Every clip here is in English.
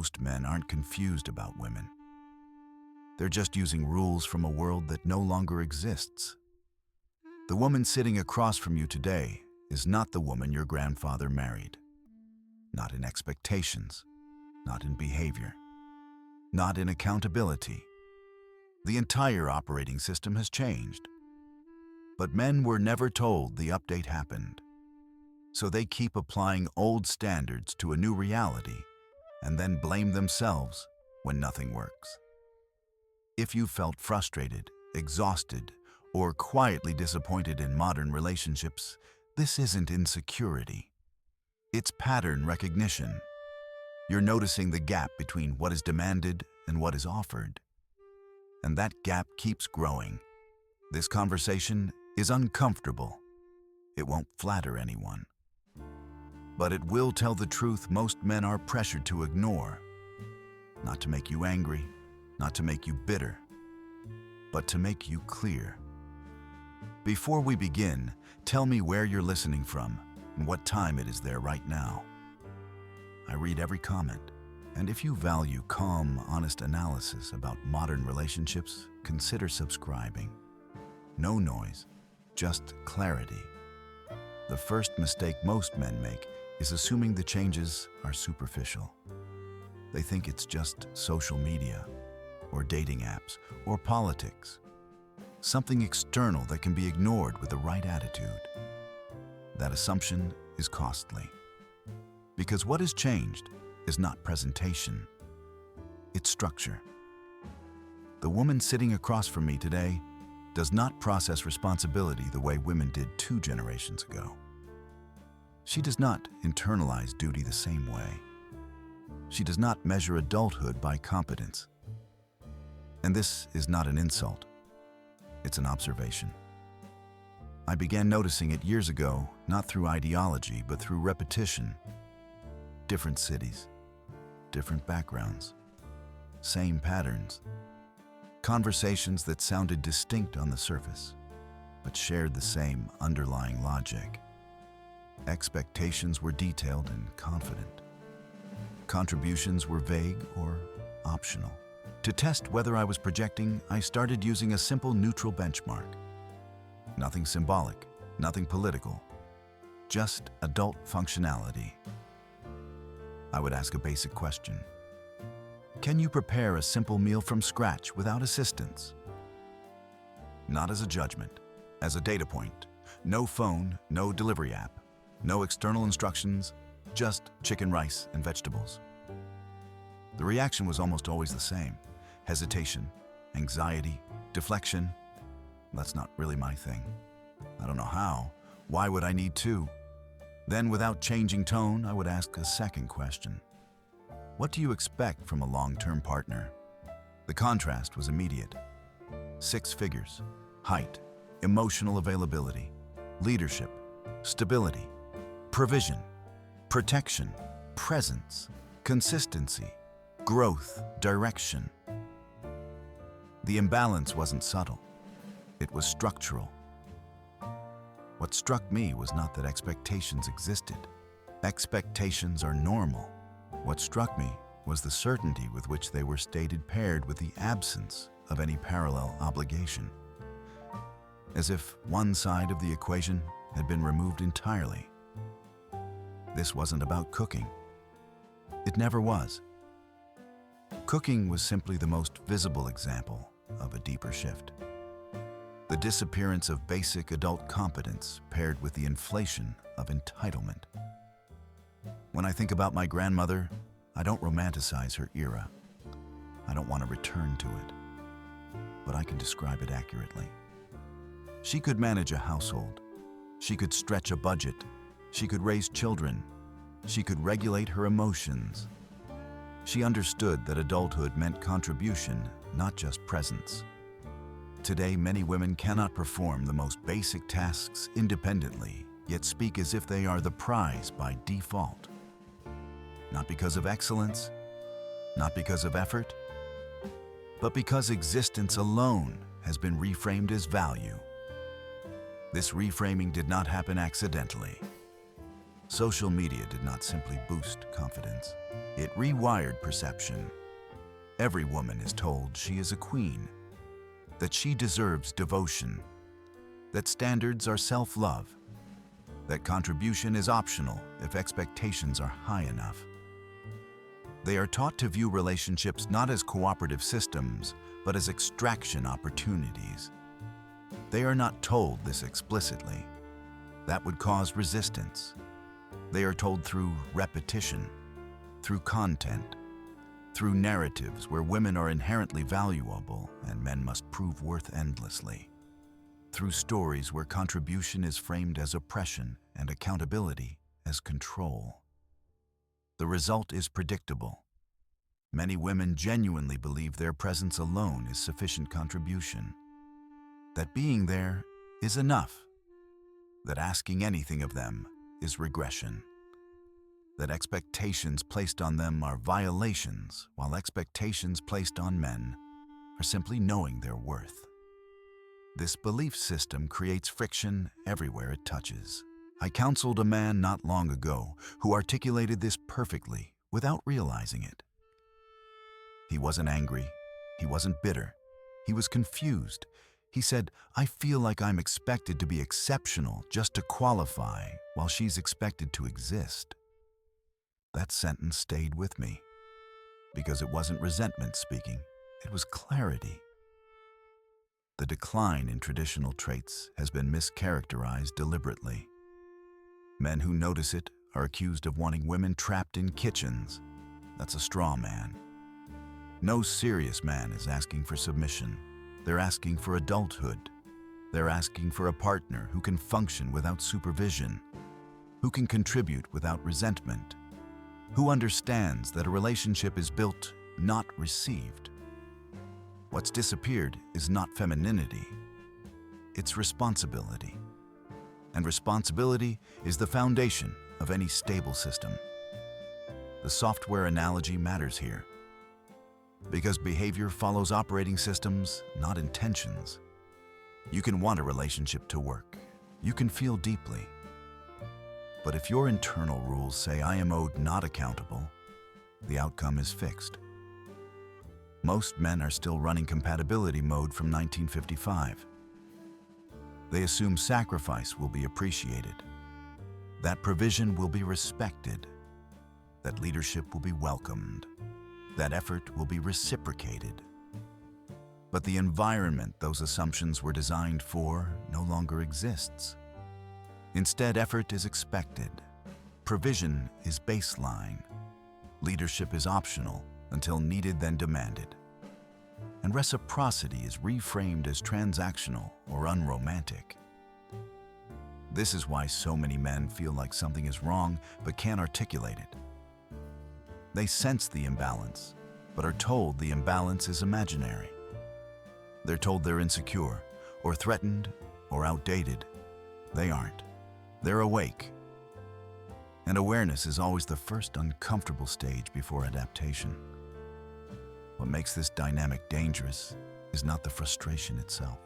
most men aren't confused about women. They're just using rules from a world that no longer exists. The woman sitting across from you today is not the woman your grandfather married. Not in expectations, not in behavior, not in accountability. The entire operating system has changed. But men were never told the update happened. So they keep applying old standards to a new reality and then blame themselves when nothing works. If you felt frustrated, exhausted, or quietly disappointed in modern relationships, this isn't insecurity. It's pattern recognition. You're noticing the gap between what is demanded and what is offered. And that gap keeps growing. This conversation is uncomfortable. It won't flatter anyone. But it will tell the truth most men are pressured to ignore. Not to make you angry, not to make you bitter, but to make you clear. Before we begin, tell me where you're listening from and what time it is there right now. I read every comment, and if you value calm, honest analysis about modern relationships, consider subscribing. No noise, just clarity. The first mistake most men make is assuming the changes are superficial. They think it's just social media, or dating apps, or politics. Something external that can be ignored with the right attitude. That assumption is costly. Because what has changed is not presentation, it's structure. The woman sitting across from me today does not process responsibility the way women did 2 generations ago. She does not internalize duty the same way. She does not measure adulthood by competence. And this is not an insult. It's an observation. I began noticing it years ago, not through ideology, but through repetition. Different cities, different backgrounds, same patterns. Conversations that sounded distinct on the surface, but shared the same underlying logic. Expectations were detailed and confident. Contributions were vague or optional. To test whether I was projecting, I started using a simple neutral benchmark. Nothing symbolic, nothing political, just adult functionality. I would ask a basic question. Can you prepare a simple meal from scratch without assistance? Not as a judgment, as a data point. No phone, no delivery app, no external instructions, just chicken, rice, and vegetables. The reaction was almost always the same. Hesitation, anxiety, deflection. That's not really my thing. I don't know how. Why would I need to? Then, without changing tone, I would ask a second question. What do you expect from a long-term partner? The contrast was immediate. 6 figures, height, emotional availability, leadership, stability, provision, protection, presence, consistency, growth, direction. The imbalance wasn't subtle. It was structural. What struck me was not that expectations existed. Expectations are normal. What struck me was the certainty with which they were stated, paired with the absence of any parallel obligation. As if one side of the equation had been removed entirely. This wasn't about cooking. It never was. Cooking was simply the most visible example of a deeper shift. The disappearance of basic adult competence paired with the inflation of entitlement. When I think about my grandmother, I don't romanticize her era. I don't want to return to it, but I can describe it accurately. She could manage a household. She could stretch a budget. She could raise children. She could regulate her emotions. She understood that adulthood meant contribution, not just presence. Today, many women cannot perform the most basic tasks independently, yet speak as if they are the prize by default. Not because of excellence, not because of effort, but because existence alone has been reframed as value. This reframing did not happen accidentally. Social media did not simply boost confidence, it rewired perception. Every woman is told she is a queen, that she deserves devotion, that standards are self-love, that contribution is optional if expectations are high enough. They are taught to view relationships not as cooperative systems, but as extraction opportunities. They are not told this explicitly. That would cause resistance. They are told through repetition, through content, through narratives where women are inherently valuable and men must prove worth endlessly, through stories where contribution is framed as oppression and accountability as control. The result is predictable. Many women genuinely believe their presence alone is sufficient contribution, that being there is enough, that asking anything of them is regression, that expectations placed on them are violations, while expectations placed on men are simply knowing their worth. This belief system creates friction everywhere it touches. I counseled a man not long ago who articulated this perfectly without realizing it. He wasn't angry. He wasn't bitter. He was confused. He said, "I feel like I'm expected to be exceptional just to qualify, while she's expected to exist." That sentence stayed with me, because it wasn't resentment speaking, it was clarity. The decline in traditional traits has been mischaracterized deliberately. Men who notice it are accused of wanting women trapped in kitchens. That's a straw man. No serious man is asking for submission. They're asking for adulthood. They're asking for a partner who can function without supervision, who can contribute without resentment, who understands that a relationship is built, not received. What's disappeared is not femininity, it's responsibility. And responsibility is the foundation of any stable system. The software analogy matters here, because behavior follows operating systems, not intentions. You can want a relationship to work. You can feel deeply. But if your internal rules say I am owed not accountable, the outcome is fixed. Most men are still running compatibility mode from 1955. They assume sacrifice will be appreciated, that provision will be respected, that leadership will be welcomed, that effort will be reciprocated. But the environment those assumptions were designed for no longer exists. Instead, effort is expected. Provision is baseline. Leadership is optional until needed, then demanded. And reciprocity is reframed as transactional or unromantic. This is why so many men feel like something is wrong but can't articulate it. They sense the imbalance, but are told the imbalance is imaginary. They're told they're insecure, or threatened, or outdated. They aren't. They're awake. And awareness is always the first uncomfortable stage before adaptation. What makes this dynamic dangerous is not the frustration itself.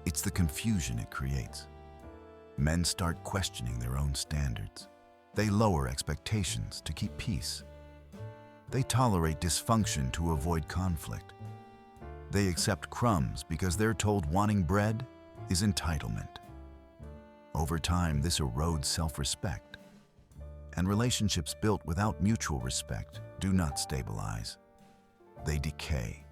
It's the confusion it creates. Men start questioning their own standards. They lower expectations to keep peace. They tolerate dysfunction to avoid conflict. They accept crumbs because they're told wanting bread is entitlement. Over time, this erodes self-respect, and relationships built without mutual respect do not stabilize. They decay.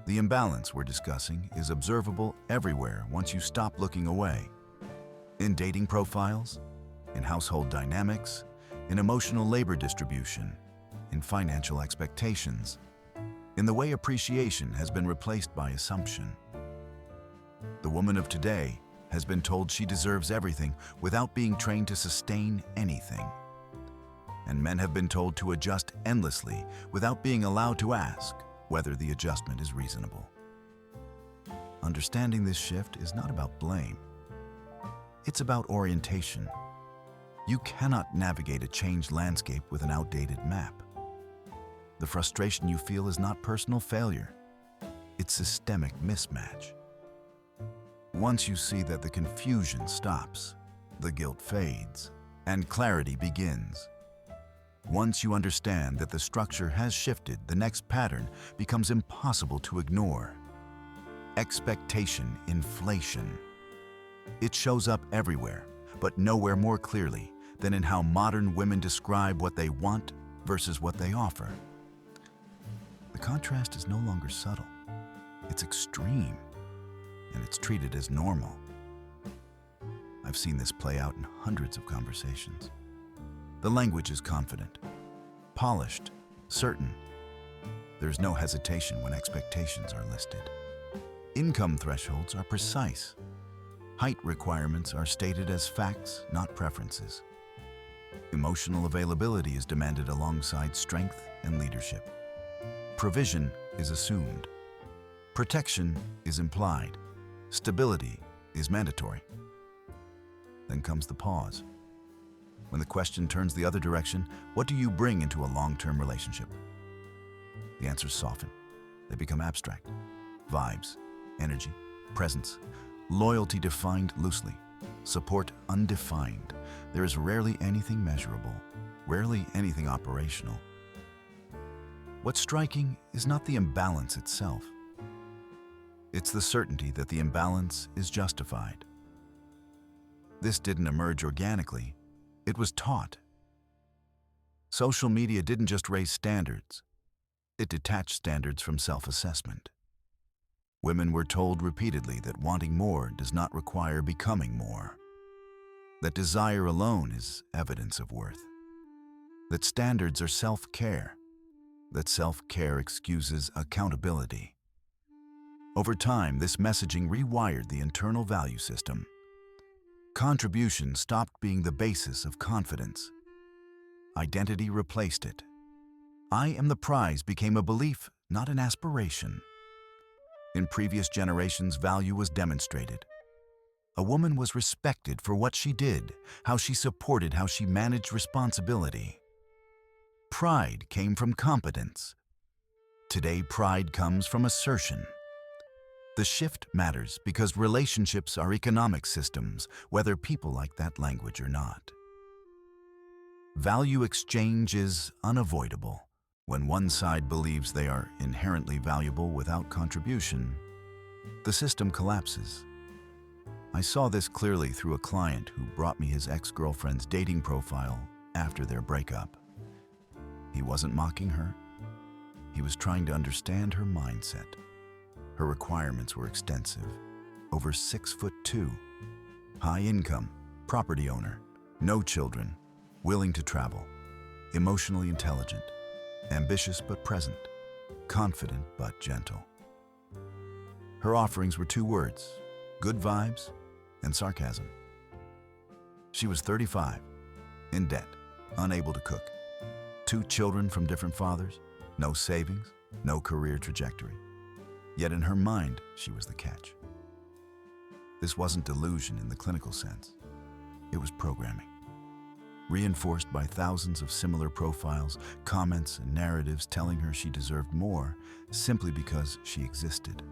The imbalance we're discussing is observable everywhere once you stop looking away. In dating profiles, in household dynamics, in emotional labor distribution, in financial expectations, in the way appreciation has been replaced by assumption. The woman of today has been told she deserves everything without being trained to sustain anything. And men have been told to adjust endlessly without being allowed to ask whether the adjustment is reasonable. Understanding this shift is not about blame. It's about orientation. You cannot navigate a changed landscape with an outdated map. The frustration you feel is not personal failure. It's systemic mismatch. Once you see that the confusion stops, the guilt fades, And clarity begins. Once you understand that the structure has shifted, the next pattern becomes impossible to ignore. Expectation inflation. It shows up everywhere, but nowhere more clearly than in how modern women describe what they want versus what they offer. The contrast is no longer subtle. It's extreme, and it's treated as normal. I've seen this play out in hundreds of conversations. The language is confident, polished, certain. There's no hesitation when expectations are listed. Income thresholds are precise. Height requirements are stated as facts, not preferences. Emotional availability is demanded alongside strength and leadership. Provision is assumed. Protection is implied. Stability is mandatory. Then comes the pause. When the question turns the other direction, what do you bring into a long-term relationship? The answers soften. They become abstract. Vibes, energy, presence, loyalty defined loosely, support undefined. There is rarely anything measurable, rarely anything operational. What's striking is not the imbalance itself. It's the certainty that the imbalance is justified. This didn't emerge organically. It was taught. Social media didn't just raise standards. It detached standards from self-assessment. Women were told repeatedly that wanting more does not require becoming more. That desire alone is evidence of worth. That standards are self-care. That self-care excuses accountability. Over time, this messaging rewired the internal value system. Contribution stopped being the basis of confidence. Identity replaced it. I am the prize became a belief, not an aspiration. In previous generations, value was demonstrated. A woman was respected for what she did, how she supported, how she managed responsibility. Pride came from competence. Today, pride comes from assertion. The shift matters because relationships are economic systems, whether people like that language or not. Value exchange is unavoidable. When one side believes they are inherently valuable without contribution, the system collapses. I saw this clearly through a client who brought me his ex-girlfriend's dating profile after their breakup. He wasn't mocking her. He was trying to understand her mindset. Her requirements were extensive. Over 6'2", high income, property owner, no children, willing to travel, emotionally intelligent, ambitious but present, confident but gentle. Her offerings were two words: good vibes and sarcasm. She was 35, in debt, unable to cook, 2 children from different fathers, no savings, no career trajectory. Yet in her mind, she was the catch. This wasn't delusion in the clinical sense. It was programming, reinforced by thousands of similar profiles, comments, and narratives telling her she deserved more simply because she existed.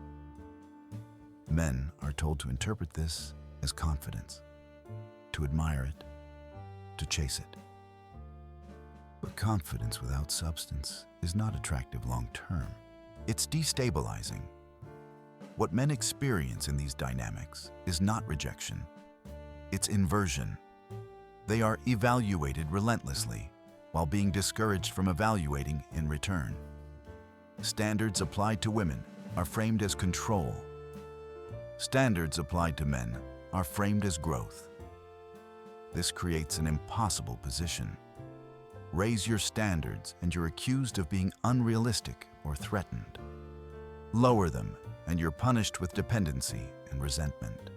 Men are told to interpret this as confidence, to admire it, to chase it. But confidence without substance is not attractive long-term. It's destabilizing. What men experience in these dynamics is not rejection, it's inversion. They are evaluated relentlessly while being discouraged from evaluating in return. Standards applied to women are framed as control. Standards applied to men are framed as growth. This creates an impossible position. Raise your standards and you're accused of being unrealistic or threatened. Lower them and you're punished with dependency and resentment.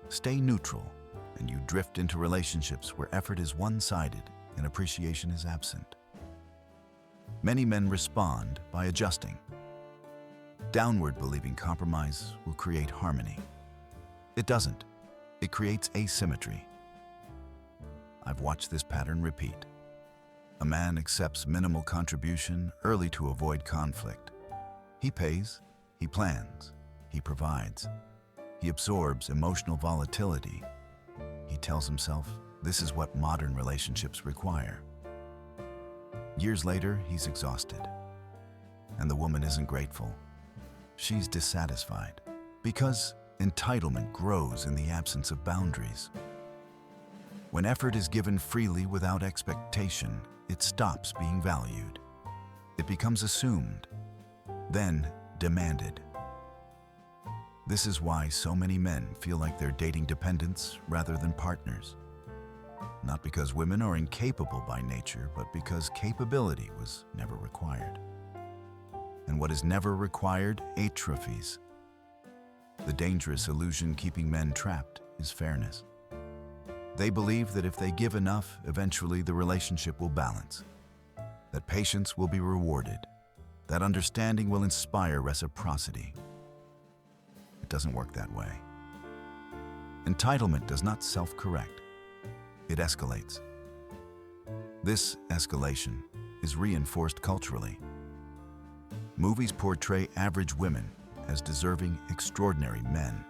Stay neutral and you drift into relationships where effort is one-sided and appreciation is absent. Many men respond by adjusting. Downward believing compromise will create harmony. It doesn't. It creates asymmetry. I've watched this pattern repeat. A man accepts minimal contribution early to avoid conflict. He pays, he plans, he provides. He absorbs emotional volatility. He tells himself, This is what modern relationships require. Years later, he's exhausted. And the woman isn't grateful. She's dissatisfied because entitlement grows in the absence of boundaries. When effort is given freely without expectation, it stops being valued. It becomes assumed, then demanded. This is why so many men feel like they're dating dependents rather than partners. Not because women are incapable by nature, but because capability was never required. And what is never required atrophies. The dangerous illusion keeping men trapped is fairness. They believe that if they give enough, eventually the relationship will balance, that patience will be rewarded, that understanding will inspire reciprocity. It doesn't work that way. Entitlement does not self-correct. It escalates. This escalation is reinforced culturally. Movies portray average women as deserving extraordinary men.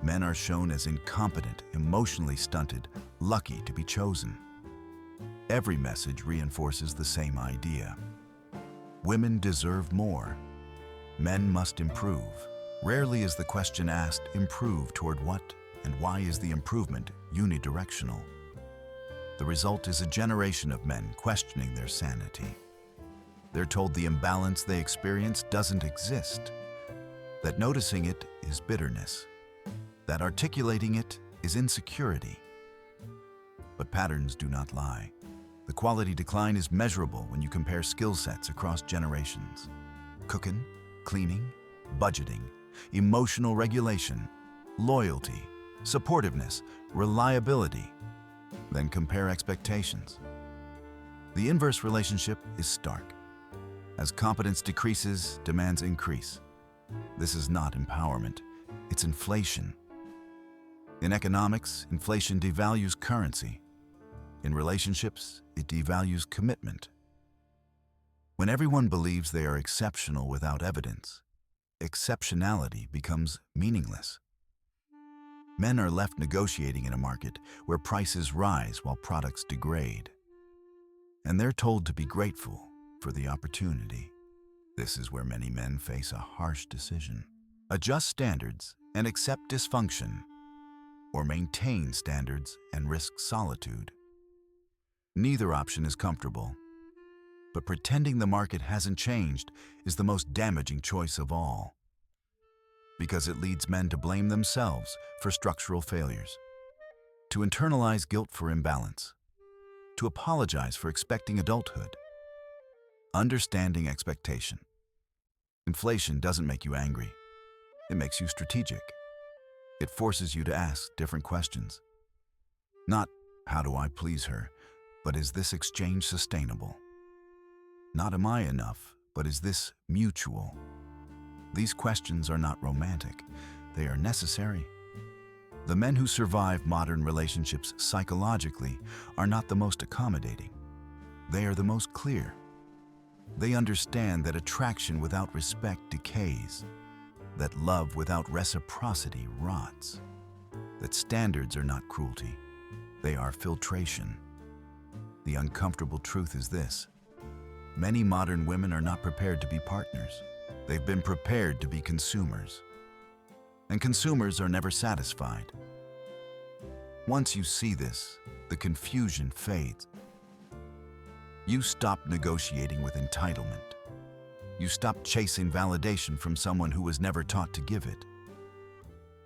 Men are shown as incompetent, emotionally stunted, lucky to be chosen. Every message reinforces the same idea. Women deserve more. Men must improve. Rarely is the question asked, improve toward what, and why is the improvement unidirectional? The result is a generation of men questioning their sanity. They're told the imbalance they experience doesn't exist, that noticing it is bitterness, that articulating it is insecurity. But patterns do not lie. The quality decline is measurable when you compare skill sets across generations. Cooking, cleaning, budgeting, emotional regulation, loyalty, supportiveness, reliability. Then compare expectations. The inverse relationship is stark. As competence decreases, demands increase. This is not empowerment, it's inflation. In economics, inflation devalues currency. In relationships, it devalues commitment. When everyone believes they are exceptional without evidence, exceptionality becomes meaningless. Men are left negotiating in a market where prices rise while products degrade. And they're told to be grateful for the opportunity. This is where many men face a harsh decision. Adjust standards and accept dysfunction, or maintain standards and risk solitude. Neither option is comfortable, but pretending the market hasn't changed is the most damaging choice of all, because it leads men to blame themselves for structural failures, to internalize guilt for imbalance, to apologize for expecting adulthood. Understanding expectation. Inflation doesn't make you angry. It makes you strategic. It forces you to ask different questions. Not, how do I please her, but is this exchange sustainable? Not, am I enough, but is this mutual? These questions are not romantic. They are necessary. The men who survive modern relationships psychologically are not the most accommodating. They are the most clear. They understand that attraction without respect decays, that love without reciprocity rots, that standards are not cruelty, they are filtration. The uncomfortable truth is this: many modern women are not prepared to be partners. They've been prepared to be consumers. And consumers are never satisfied. Once you see this, the confusion fades. You stop negotiating with entitlement. You stop chasing validation from someone who was never taught to give it.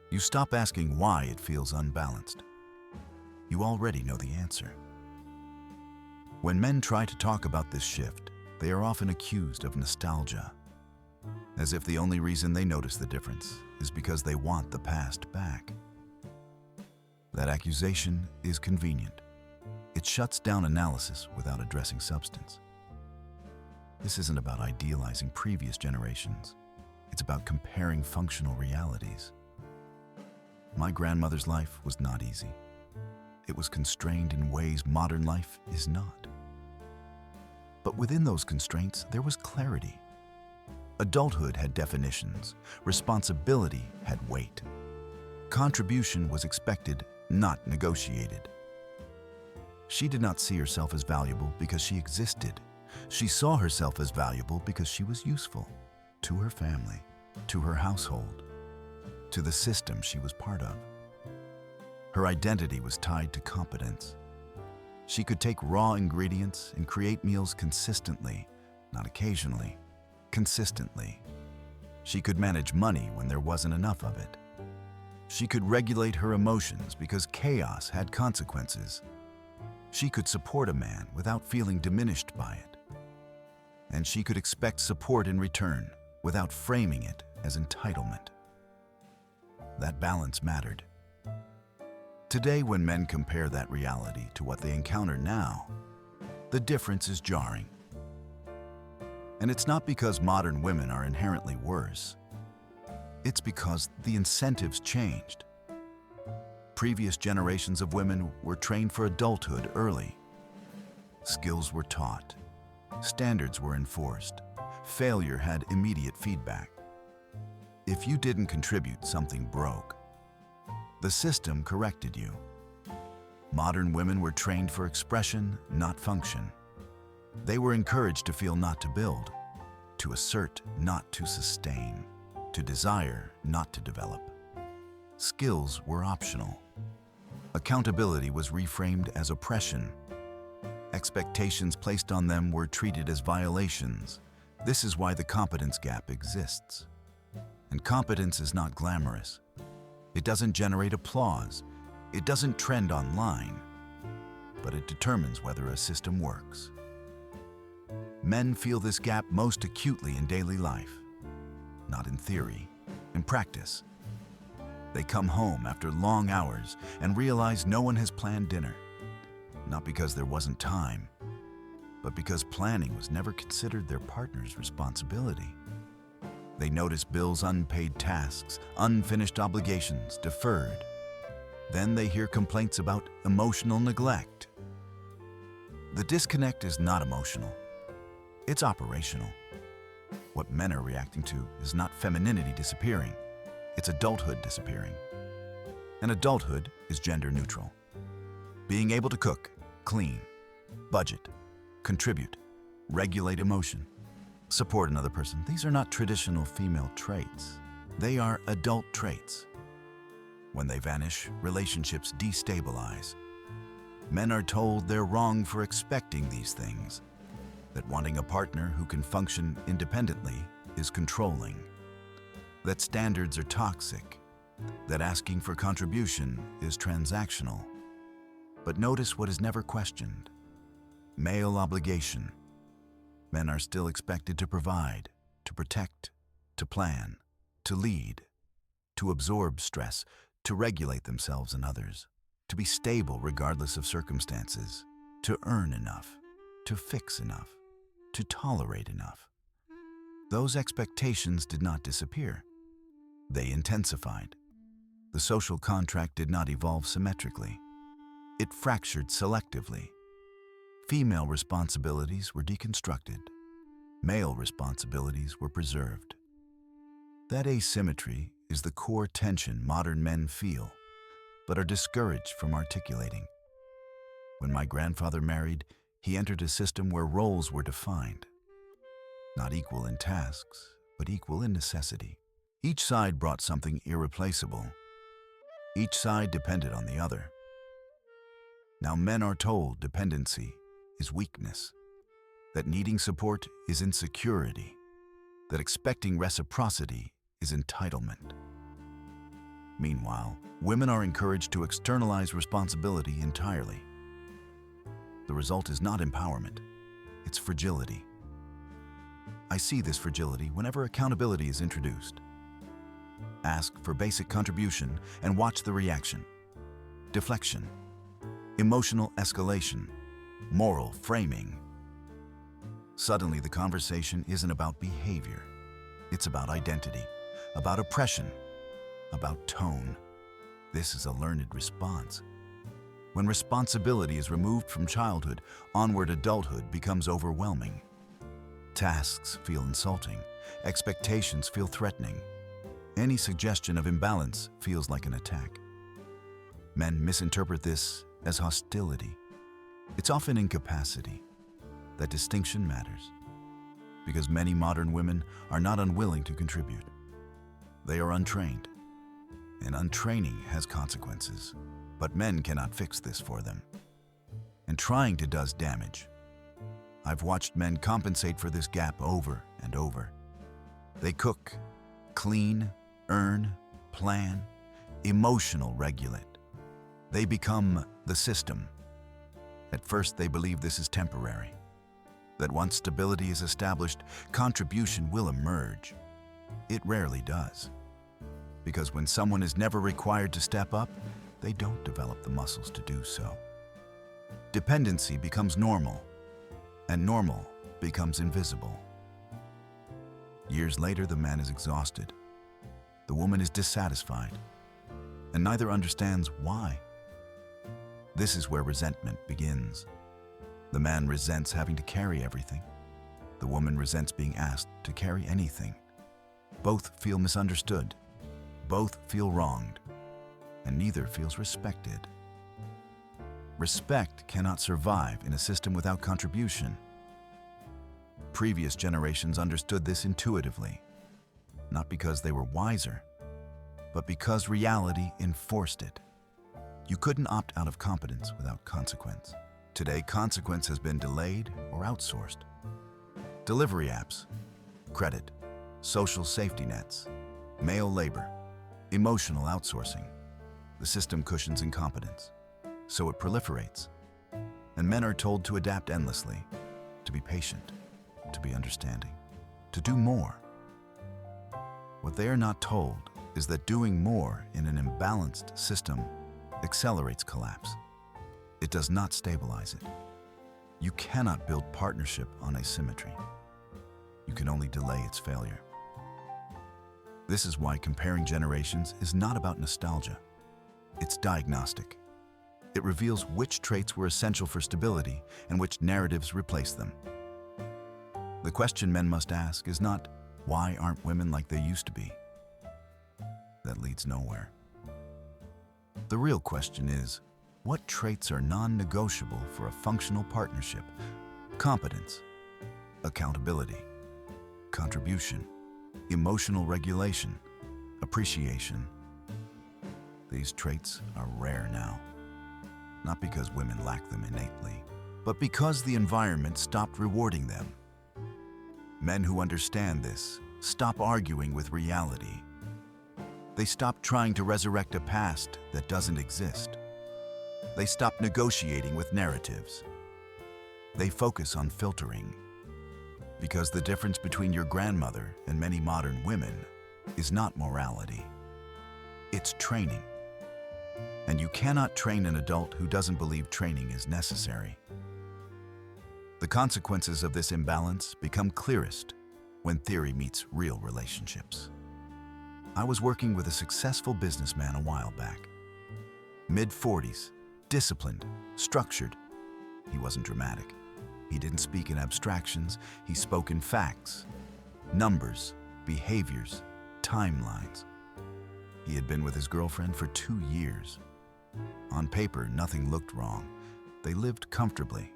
You stop asking why it feels unbalanced. You already know the answer. When men try to talk about this shift, they are often accused of nostalgia, as if the only reason they notice the difference is because they want the past back. That accusation is convenient. It shuts down analysis without addressing substance. This isn't about idealizing previous generations. It's about comparing functional realities. My grandmother's life was not easy. It was constrained in ways modern life is not. But within those constraints, there was clarity. Adulthood had definitions. Responsibility had weight. Contribution was expected, not negotiated. She did not see herself as valuable because she existed. She saw herself as valuable because she was useful to her family, to her household, to the system she was part of. Her identity was tied to competence. She could take raw ingredients and create meals consistently, not occasionally, consistently. She could manage money when there wasn't enough of it. She could regulate her emotions because chaos had consequences. She could support a man without feeling diminished by it. And she could expect support in return without framing it as entitlement. That balance mattered. Today, when men compare that reality to what they encounter now, the difference is jarring. And it's not because modern women are inherently worse. It's because the incentives changed. Previous generations of women were trained for adulthood early. Skills were taught. Standards were enforced. Failure had immediate feedback. If you didn't contribute, something broke. The system corrected you. Modern women were trained for expression, not function. They were encouraged to feel, not to build, to assert, not to sustain, to desire, not to develop. Skills were optional. Accountability was reframed as oppression. Expectations placed on them were treated as violations. This is why the competence gap exists. And competence is not glamorous. It doesn't generate applause. It doesn't trend online. But it determines whether a system works. Men feel this gap most acutely in daily life. Not in theory, in practice. They come home after long hours and realize no one has planned dinner. Not because there wasn't time, but because planning was never considered their partner's responsibility. They notice bills, unpaid tasks, unfinished obligations, deferred. Then they hear complaints about emotional neglect. The disconnect is not emotional. It's operational. What men are reacting to is not femininity disappearing. It's adulthood disappearing. And adulthood is gender neutral. Being able to cook, clean, budget, contribute, regulate emotion, support another person. These are not traditional female traits. They are adult traits. When they vanish, relationships destabilize. Men are told they're wrong for expecting these things, that wanting a partner who can function independently is controlling, that standards are toxic, that asking for contribution is transactional. But notice what is never questioned: male obligation. Men are still expected to provide, to protect, to plan, to lead, to absorb stress, to regulate themselves and others, to be stable regardless of circumstances, to earn enough, to fix enough, to tolerate enough. Those expectations did not disappear. They intensified. The social contract did not evolve symmetrically. It fractured selectively. Female responsibilities were deconstructed. Male responsibilities were preserved. That asymmetry is the core tension modern men feel, but are discouraged from articulating. When my grandfather married, he entered a system where roles were defined. Not equal in tasks, but equal in necessity. Each side brought something irreplaceable. Each side depended on the other. Now men are told dependency is weakness, that needing support is insecurity, that expecting reciprocity is entitlement. Meanwhile, women are encouraged to externalize responsibility entirely. The result is not empowerment, it's fragility. I see this fragility whenever accountability is introduced. Ask for basic contribution and watch the reaction. Deflection, emotional escalation, moral framing. Suddenly, the conversation isn't about behavior. It's about identity, about oppression, about tone. This is a learned response. When responsibility is removed from childhood, onward adulthood becomes overwhelming. Tasks feel insulting. Expectations feel threatening. Any suggestion of imbalance feels like an attack. Men misinterpret this as hostility. It's often in capacity. That distinction matters, because many modern women are not unwilling to contribute. They are untrained, and untraining has consequences, but men cannot fix this for them. And trying to does damage. I've watched men compensate for this gap over and over. They cook, clean, earn, plan, emotional regulate. They become the system. At first, they believe this is temporary, that once stability is established, contribution will emerge. It rarely does, because when someone is never required to step up, they don't develop the muscles to do so. Dependency becomes normal, and normal becomes invisible. Years later, the man is exhausted. The woman is dissatisfied, and neither understands why. This is where resentment begins. The man resents having to carry everything. The woman resents being asked to carry anything. Both feel misunderstood. Both feel wronged, and neither feels respected. Respect cannot survive in a system without contribution. Previous generations understood this intuitively, not because they were wiser, but because reality enforced it. You couldn't opt out of competence without consequence. Today, consequence has been delayed or outsourced. Delivery apps, credit, social safety nets, male labor, emotional outsourcing. The system cushions incompetence, so it proliferates. And men are told to adapt endlessly, to be patient, to be understanding, to do more. What they are not told is that doing more in an imbalanced system accelerates collapse. It does not stabilize it. You cannot build partnership on asymmetry. You can only delay its failure. This is why comparing generations is not about nostalgia. It's diagnostic. It reveals which traits were essential for stability and which narratives replaced them. The question men must ask is not, why aren't women like they used to be? That leads nowhere. The real question is, what traits are non-negotiable for a functional partnership? Competence, accountability, contribution, emotional regulation, appreciation. These traits are rare now, not because women lack them innately, but because the environment stopped rewarding them. Men who understand this stop arguing with reality. They stop trying to resurrect a past that doesn't exist. They stop negotiating with narratives. They focus on filtering. Because the difference between your grandmother and many modern women is not morality. It's training. And you cannot train an adult who doesn't believe training is necessary. The consequences of this imbalance become clearest when theory meets real relationships. I was working with a successful businessman a while back. Mid-40s, disciplined, structured. He wasn't dramatic. He didn't speak in abstractions. He spoke in facts, numbers, behaviors, timelines. He had been with his girlfriend for 2 years. On paper, nothing looked wrong. They lived comfortably,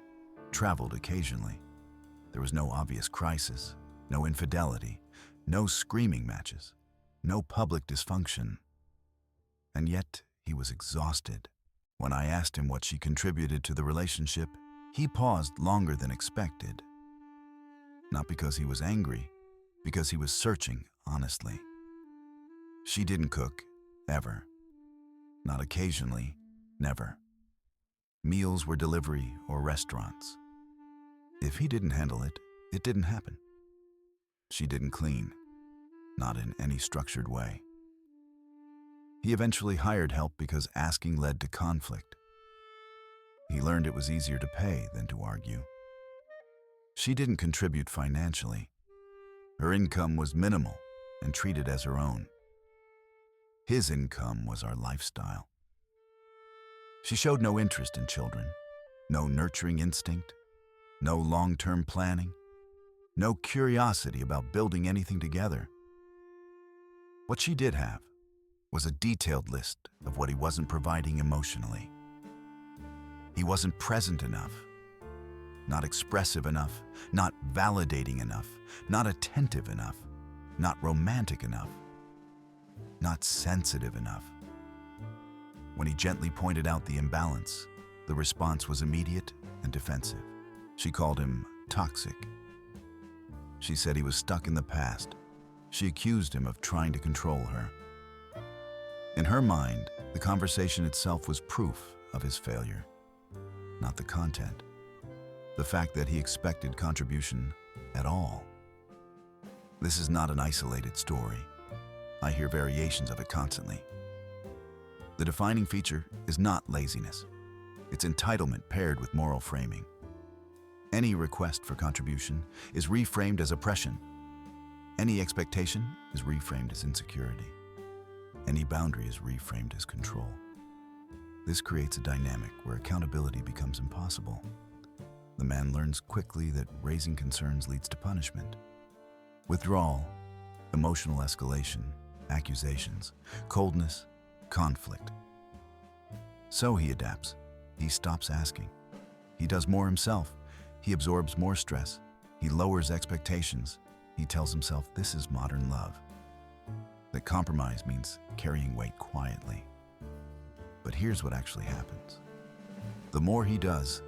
traveled occasionally. There was no obvious crisis, no infidelity, no screaming matches, no public dysfunction. And yet, he was exhausted. When I asked him what she contributed to the relationship, he paused longer than expected. Not because he was angry, because he was searching honestly. She didn't cook, ever. Not occasionally, never. Meals were delivery or restaurants. If he didn't handle it, it didn't happen. She didn't clean, not in any structured way. He eventually hired help because asking led to conflict. He learned it was easier to pay than to argue. She didn't contribute financially. Her income was minimal and treated as her own. His income was our lifestyle. She showed no interest in children, no nurturing instinct, no long-term planning, no curiosity about building anything together. What she did have was a detailed list of what he wasn't providing emotionally. He wasn't present enough, not expressive enough, not validating enough, not attentive enough, not romantic enough, not sensitive enough. When he gently pointed out the imbalance, the response was immediate and defensive. She called him toxic. She said he was stuck in the past. She accused him of trying to control her. In her mind, the conversation itself was proof of his failure, not the content, the fact that he expected contribution at all. This is not an isolated story. I hear variations of it constantly. The defining feature is not laziness. It's entitlement paired with moral framing. Any request for contribution is reframed as oppression. Any expectation is reframed as insecurity. Any boundary is reframed as control. This creates a dynamic where accountability becomes impossible. The man learns quickly that raising concerns leads to punishment. Withdrawal, emotional escalation, accusations, coldness, conflict. So he adapts. He stops asking. He does more himself. He absorbs more stress. He lowers expectations. He tells himself this is modern love. That compromise means carrying weight quietly. But here's what actually happens. The more he does,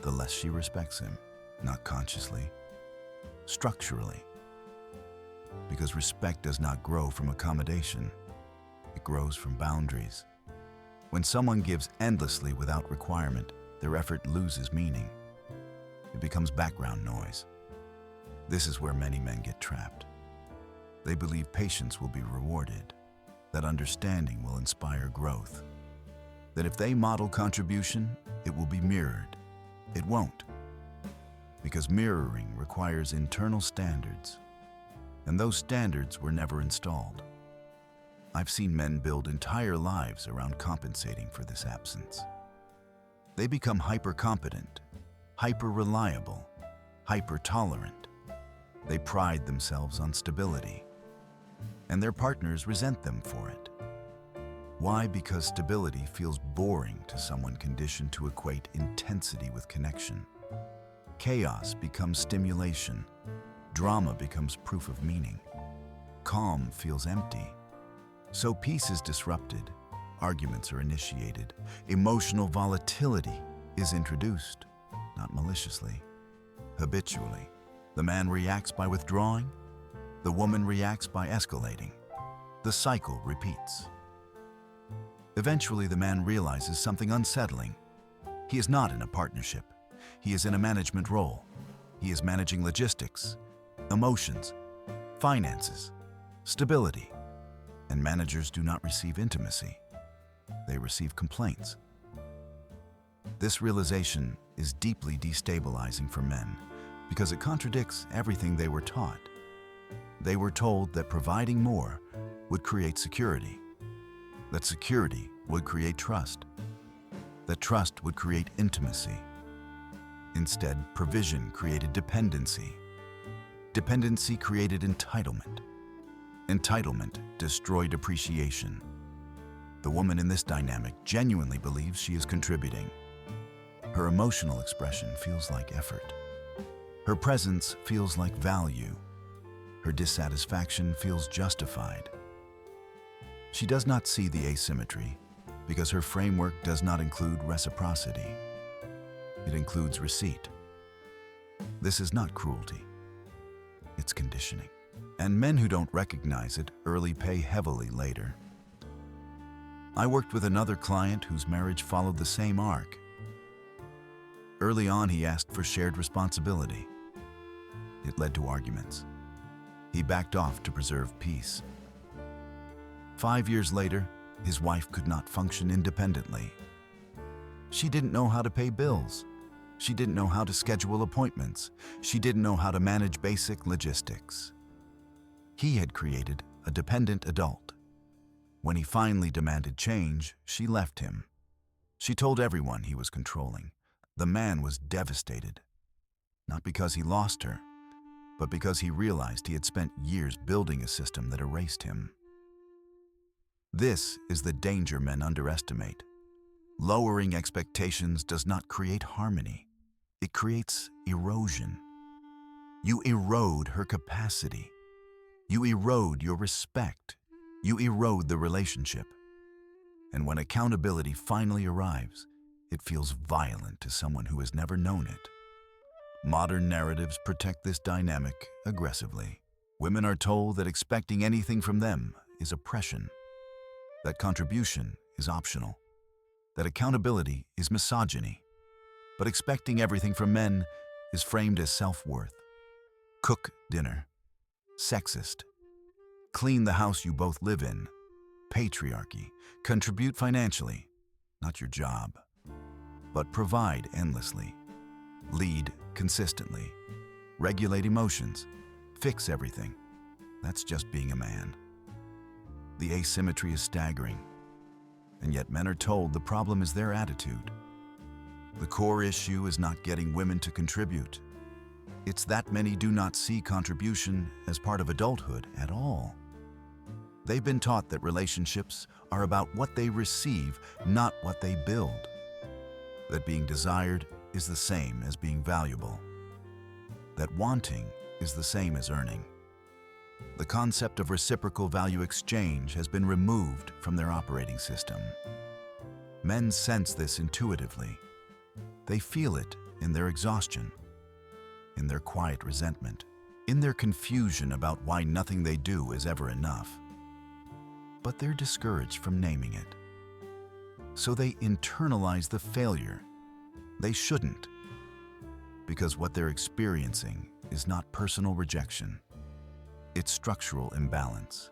the less she respects him, not consciously, structurally. Because respect does not grow from accommodation. It grows from boundaries. When someone gives endlessly without requirement, their effort loses meaning. It becomes background noise. This is where many men get trapped. They believe patience will be rewarded, that understanding will inspire growth, that if they model contribution, it will be mirrored. It won't, because mirroring requires internal standards, and those standards were never installed. I've seen men build entire lives around compensating for this absence. They become hyper-competent, hyper-reliable, hyper-tolerant. They pride themselves on stability, and their partners resent them for it. Why? Because stability feels boring to someone conditioned to equate intensity with connection. Chaos becomes stimulation. Drama becomes proof of meaning. Calm feels empty. So peace is disrupted. Arguments are initiated. Emotional volatility is introduced, not maliciously, habitually. The man reacts by withdrawing. The woman reacts by escalating. The cycle repeats. Eventually, the man realizes something unsettling. He is not in a partnership. He is in a management role. He is managing logistics, emotions, finances, stability. And managers do not receive intimacy. They receive complaints. This realization is deeply destabilizing for men because it contradicts everything they were taught. They were told that providing more would create security, that security would create trust, that trust would create intimacy. Instead, provision created dependency. Dependency created entitlement. Entitlement destroyed appreciation. The woman in this dynamic genuinely believes she is contributing. Her emotional expression feels like effort. Her presence feels like value. Her dissatisfaction feels justified. She does not see the asymmetry because her framework does not include reciprocity. It includes receipt. This is not cruelty. It's conditioning. And men who don't recognize it early pay heavily later. I worked with another client whose marriage followed the same arc. Early on, he asked for shared responsibility. It led to arguments. He backed off to preserve peace. 5 years later, his wife could not function independently. She didn't know how to pay bills. She didn't know how to schedule appointments. She didn't know how to manage basic logistics. He had created a dependent adult. When he finally demanded change, she left him. She told everyone he was controlling. The man was devastated, not because he lost her, but because he realized he had spent years building a system that erased him. This is the danger men underestimate. Lowering expectations does not create harmony. It creates erosion. You erode her capacity. You erode your respect. You erode the relationship. And when accountability finally arrives, it feels violent to someone who has never known it. Modern narratives protect this dynamic aggressively. Women are told that expecting anything from them is oppression, that contribution is optional, that accountability is misogyny. But expecting everything from men is framed as self-worth. Cook dinner, sexist. Clean the house you both live in, patriarchy. Contribute financially, not your job. But provide endlessly. Lead consistently. Regulate emotions. Fix everything. That's just being a man. The asymmetry is staggering. And yet men are told the problem is their attitude. The core issue is not getting women to contribute. It's that many do not see contribution as part of adulthood at all. They've been taught that relationships are about what they receive, not what they build. That being desired is the same as being valuable. That wanting is the same as earning. The concept of reciprocal value exchange has been removed from their operating system. Men sense this intuitively. They feel it in their exhaustion, in their quiet resentment, in their confusion about why nothing they do is ever enough. But they're discouraged from naming it. So they internalize the failure. They shouldn't, because what they're experiencing is not personal rejection. It's structural imbalance.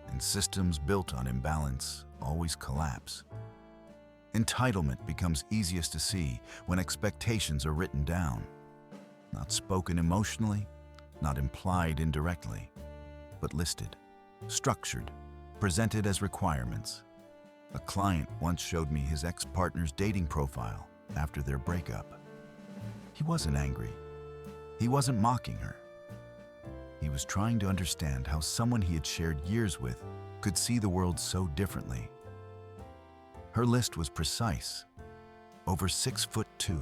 And systems built on imbalance always collapse. Entitlement becomes easiest to see when expectations are written down, not spoken emotionally, not implied indirectly, but listed, structured, presented as requirements. A client once showed me his ex-partner's dating profile after their breakup. He wasn't angry. He wasn't mocking her. He was trying to understand how someone he had shared years with could see the world so differently. Her list was precise. Over 6'2",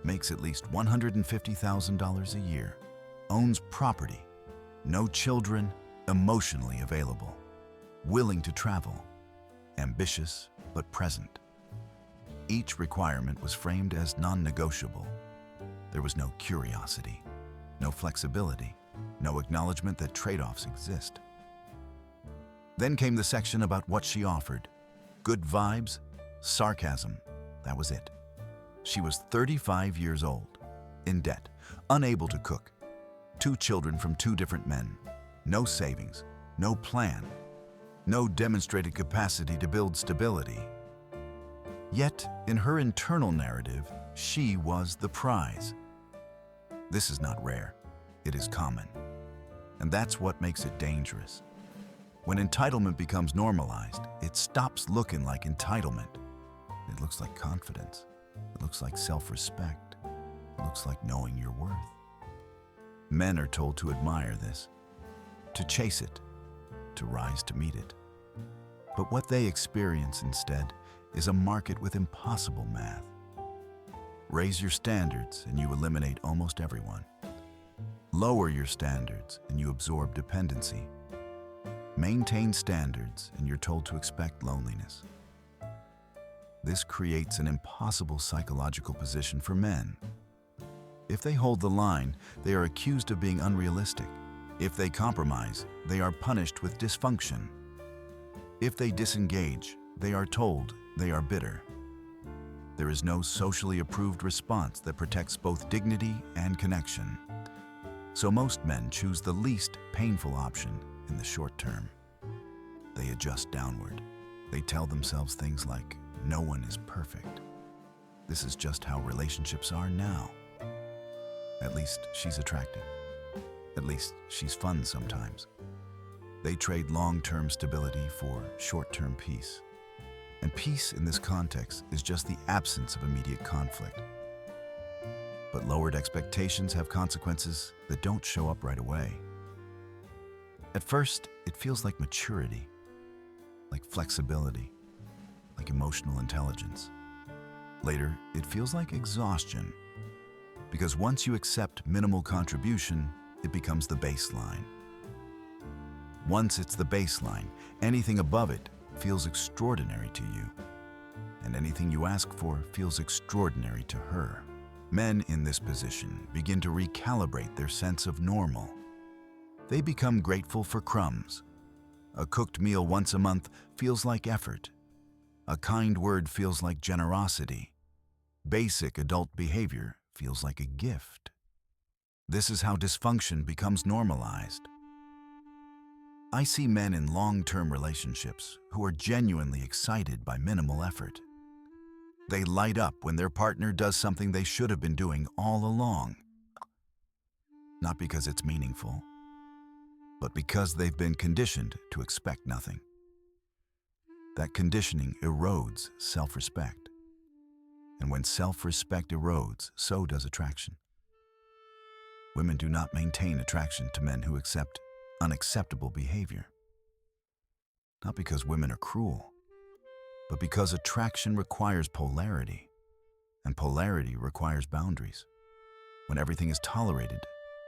makes at least $150,000 a year, owns property, no children, emotionally available, willing to travel, ambitious but present. Each requirement was framed as non-negotiable. There was no curiosity, no flexibility, no acknowledgement that trade-offs exist. Then came the section about what she offered. Good vibes, sarcasm, that was it. She was 35 years old, in debt, unable to cook, 2 children from 2 different men, no savings, no plan, no demonstrated capacity to build stability. Yet, in her internal narrative, she was the prize. This is not rare, it is common. And that's what makes it dangerous. When entitlement becomes normalized, it stops looking like entitlement. It looks like confidence. It looks like self-respect. It looks like knowing your worth. Men are told to admire this, to chase it, to rise to meet it. But what they experience instead is a market with impossible math. Raise your standards and you eliminate almost everyone. Lower your standards and you absorb dependency. Maintain standards and you're told to expect loneliness. This creates an impossible psychological position for men. If they hold the line, they are accused of being unrealistic. If they compromise, they are punished with dysfunction. If they disengage, they are told they are bitter. There is no socially approved response that protects both dignity and connection. So most men choose the least painful option in the short term. They adjust downward. They tell themselves things like, "No one is perfect. This is just how relationships are now. At least she's attractive. At least she's fun sometimes." They trade long-term stability for short-term peace. And peace in this context is just the absence of immediate conflict. But lowered expectations have consequences that don't show up right away. At first, it feels like maturity, like flexibility, like emotional intelligence. Later, it feels like exhaustion, because once you accept minimal contribution, it becomes the baseline. Once it's the baseline, anything above it feels extraordinary to you, and anything you ask for feels extraordinary to her. Men in this position begin to recalibrate their sense of normal. They become grateful for crumbs. A cooked meal once a month feels like effort. A kind word feels like generosity. Basic adult behavior feels like a gift. This is how dysfunction becomes normalized. I see men in long-term relationships who are genuinely excited by minimal effort. They light up when their partner does something they should have been doing all along. Not because it's meaningful, but because they've been conditioned to expect nothing. That conditioning erodes self-respect. And when self-respect erodes, so does attraction. Women do not maintain attraction to men who accept unacceptable behavior. Not because women are cruel, but because attraction requires polarity, and polarity requires boundaries. When everything is tolerated,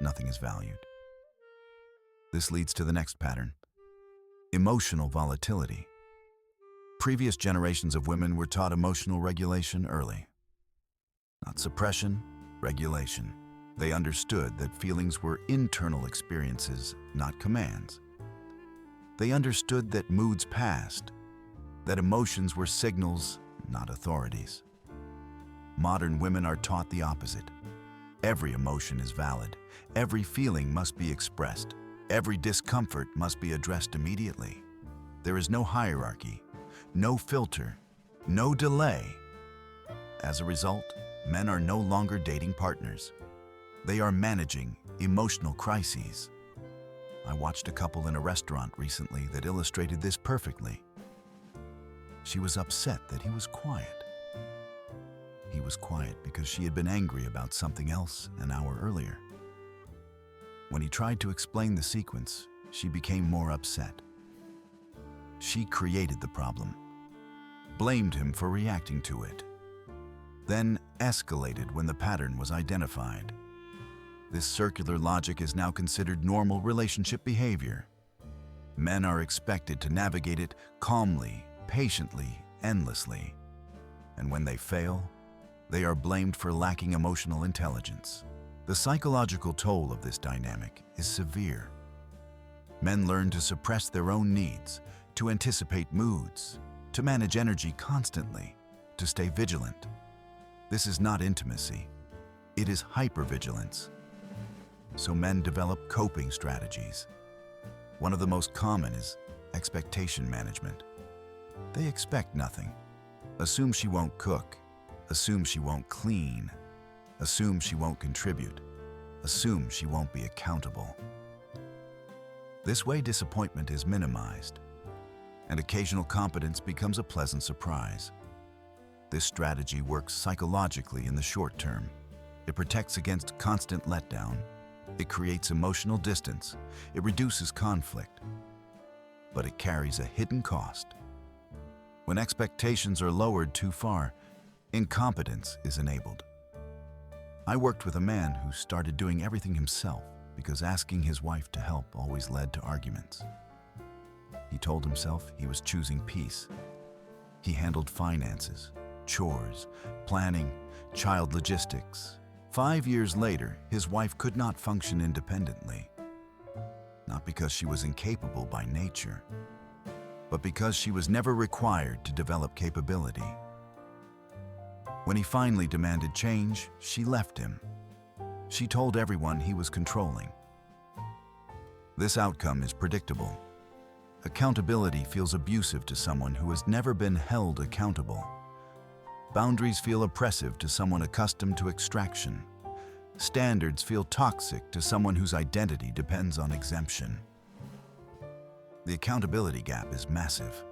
nothing is valued. This leads to the next pattern: emotional volatility. Previous generations of women were taught emotional regulation early. Not suppression, regulation. They understood that feelings were internal experiences, not commands. They understood that moods passed, that emotions were signals, not authorities. Modern women are taught the opposite. Every emotion is valid. Every feeling must be expressed. Every discomfort must be addressed immediately. There is no hierarchy, no filter, no delay. As a result, men are no longer dating partners. They are managing emotional crises. I watched a couple in a restaurant recently that illustrated this perfectly. She was upset that he was quiet. He was quiet because she had been angry about something else an hour earlier. When he tried to explain the sequence, she became more upset. She created the problem, blamed him for reacting to it, then escalated when the pattern was identified. This circular logic is now considered normal relationship behavior. Men are expected to navigate it calmly, patiently, endlessly. And when they fail, they are blamed for lacking emotional intelligence. The psychological toll of this dynamic is severe. Men learn to suppress their own needs, to anticipate moods, to manage energy constantly, to stay vigilant. This is not intimacy. It is hypervigilance. So men develop coping strategies. One of the most common is expectation management. They expect nothing. Assume she won't cook. Assume she won't clean. Assume she won't contribute. Assume she won't be accountable. This way, disappointment is minimized, and occasional competence becomes a pleasant surprise. This strategy works psychologically in the short term. It protects against constant letdown. It creates emotional distance. It reduces conflict. But it carries a hidden cost. When expectations are lowered too far, incompetence is enabled. I worked with a man who started doing everything himself because asking his wife to help always led to arguments. He told himself he was choosing peace. He handled finances, chores, planning, child logistics. 5 years later, his wife could not function independently. Not because she was incapable by nature, but because she was never required to develop capability. When he finally demanded change, she left him. She told everyone he was controlling. This outcome is predictable. Accountability feels abusive to someone who has never been held accountable. Boundaries feel oppressive to someone accustomed to extraction. Standards feel toxic to someone whose identity depends on exemption. The accountability gap is massive.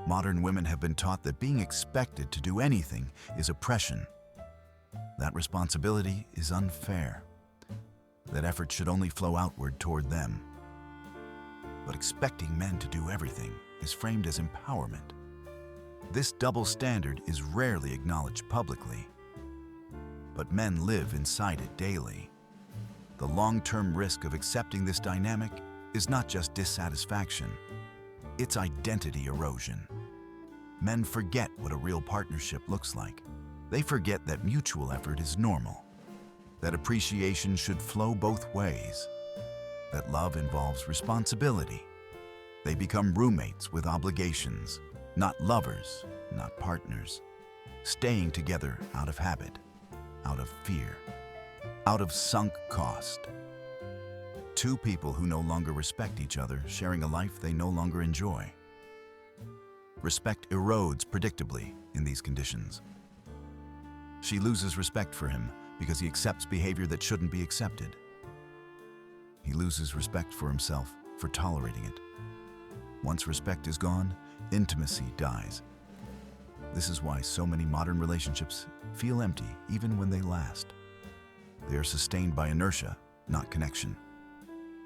Modern women have been taught that being expected to do anything is oppression. That responsibility is unfair. That effort should only flow outward toward them. But expecting men to do everything is framed as empowerment. This double standard is rarely acknowledged publicly, but men live inside it daily. The long-term risk of accepting this dynamic is not just dissatisfaction, it's identity erosion. Men forget what a real partnership looks like. They forget that mutual effort is normal, that appreciation should flow both ways, that love involves responsibility. They become roommates with obligations, not lovers, not partners, staying together out of habit, out of fear, out of sunk cost. Two people who no longer respect each other, sharing a life they no longer enjoy. Respect erodes predictably in these conditions. She loses respect for him because he accepts behavior that shouldn't be accepted. He loses respect for himself for tolerating it. Once respect is gone, intimacy dies. This is why so many modern relationships feel empty even when they last. They are sustained by inertia, not connection.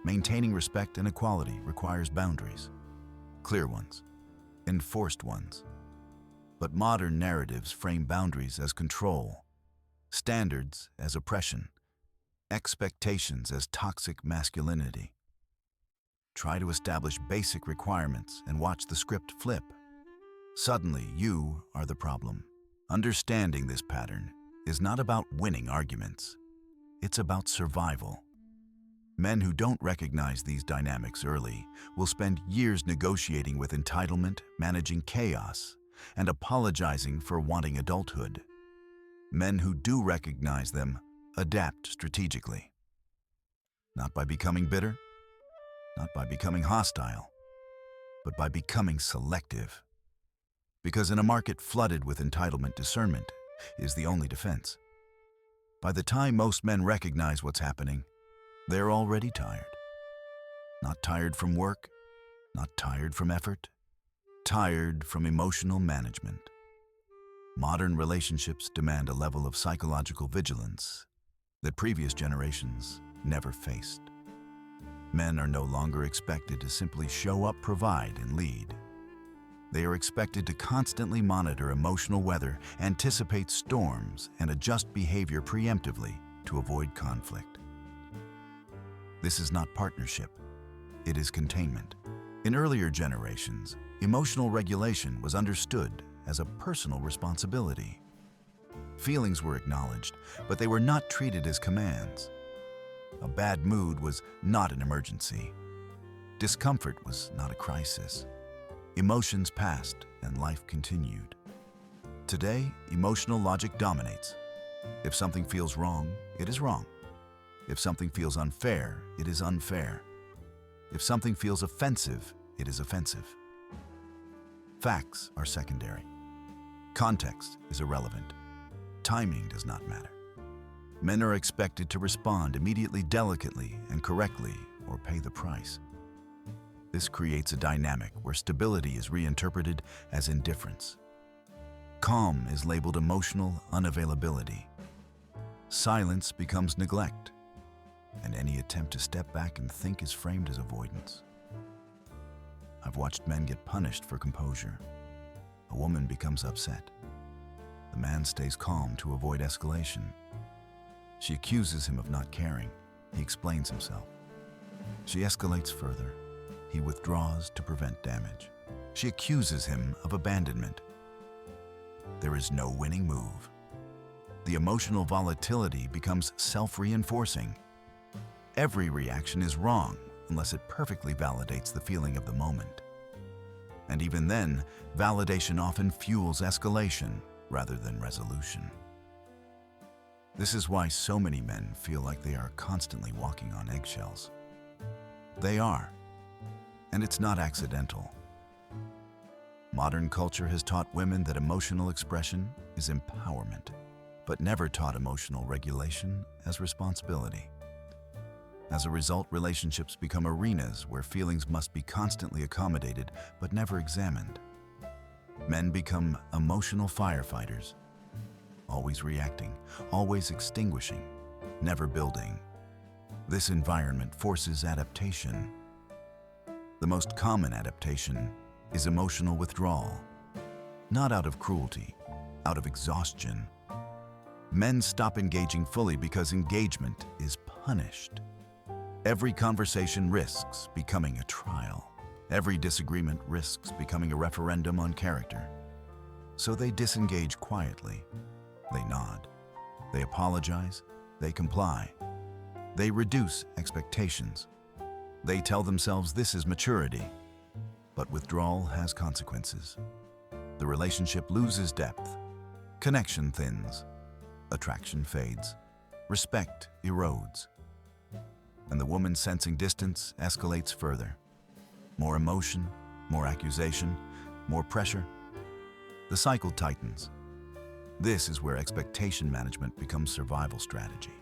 Maintaining respect and equality requires boundaries, clear ones, enforced ones. But modern narratives frame boundaries as control, standards as oppression, expectations as toxic masculinity. Try to establish basic requirements and watch the script flip. Suddenly, you are the problem. Understanding this pattern is not about winning arguments. It's about survival. Men who don't recognize these dynamics early will spend years negotiating with entitlement, managing chaos, and apologizing for wanting adulthood. Men who do recognize them adapt strategically. Not by becoming bitter, not by becoming hostile, but by becoming selective. Because in a market flooded with entitlement, discernment is the only defense. By the time most men recognize what's happening, they're already tired. Not tired from work, not tired from effort, tired from emotional management. Modern relationships demand a level of psychological vigilance that previous generations never faced. Men are no longer expected to simply show up, provide, and lead. They are expected to constantly monitor emotional weather, anticipate storms, and adjust behavior preemptively to avoid conflict. This is not partnership, it is containment. In earlier generations, emotional regulation was understood as a personal responsibility. Feelings were acknowledged, but they were not treated as commands. A bad mood was not an emergency. Discomfort was not a crisis. Emotions passed and life continued. Today, emotional logic dominates. If something feels wrong, it is wrong. If something feels unfair, it is unfair. If something feels offensive, it is offensive. Facts are secondary. Context is irrelevant. Timing does not matter. Men are expected to respond immediately, delicately, and correctly, or pay the price. This creates a dynamic where stability is reinterpreted as indifference. Calm is labeled emotional unavailability. Silence becomes neglect, and any attempt to step back and think is framed as avoidance. I've watched men get punished for composure. A woman becomes upset. The man stays calm to avoid escalation. She accuses him of not caring. He explains himself. She escalates further. He withdraws to prevent damage. She accuses him of abandonment. There is no winning move. The emotional volatility becomes self-reinforcing. Every reaction is wrong unless it perfectly validates the feeling of the moment. And even then, validation often fuels escalation rather than resolution. This is why so many men feel like they are constantly walking on eggshells. They are, and it's not accidental. Modern culture has taught women that emotional expression is empowerment, but never taught emotional regulation as responsibility. As a result, relationships become arenas where feelings must be constantly accommodated but never examined. Men become emotional firefighters, always reacting, always extinguishing, never building. This environment forces adaptation. The most common adaptation is emotional withdrawal. not out of cruelty, out of exhaustion. Men stop engaging fully because engagement is punished. Every conversation risks becoming a trial. Every disagreement risks becoming a referendum on character. So they disengage quietly. They nod. They apologize. They comply. They reduce expectations. They tell themselves this is maturity. But withdrawal has consequences. The relationship loses depth. Connection thins. Attraction fades. Respect erodes. And the woman sensing distance escalates further. More emotion, more accusation, more pressure. The cycle tightens. This is where expectation management becomes survival strategy.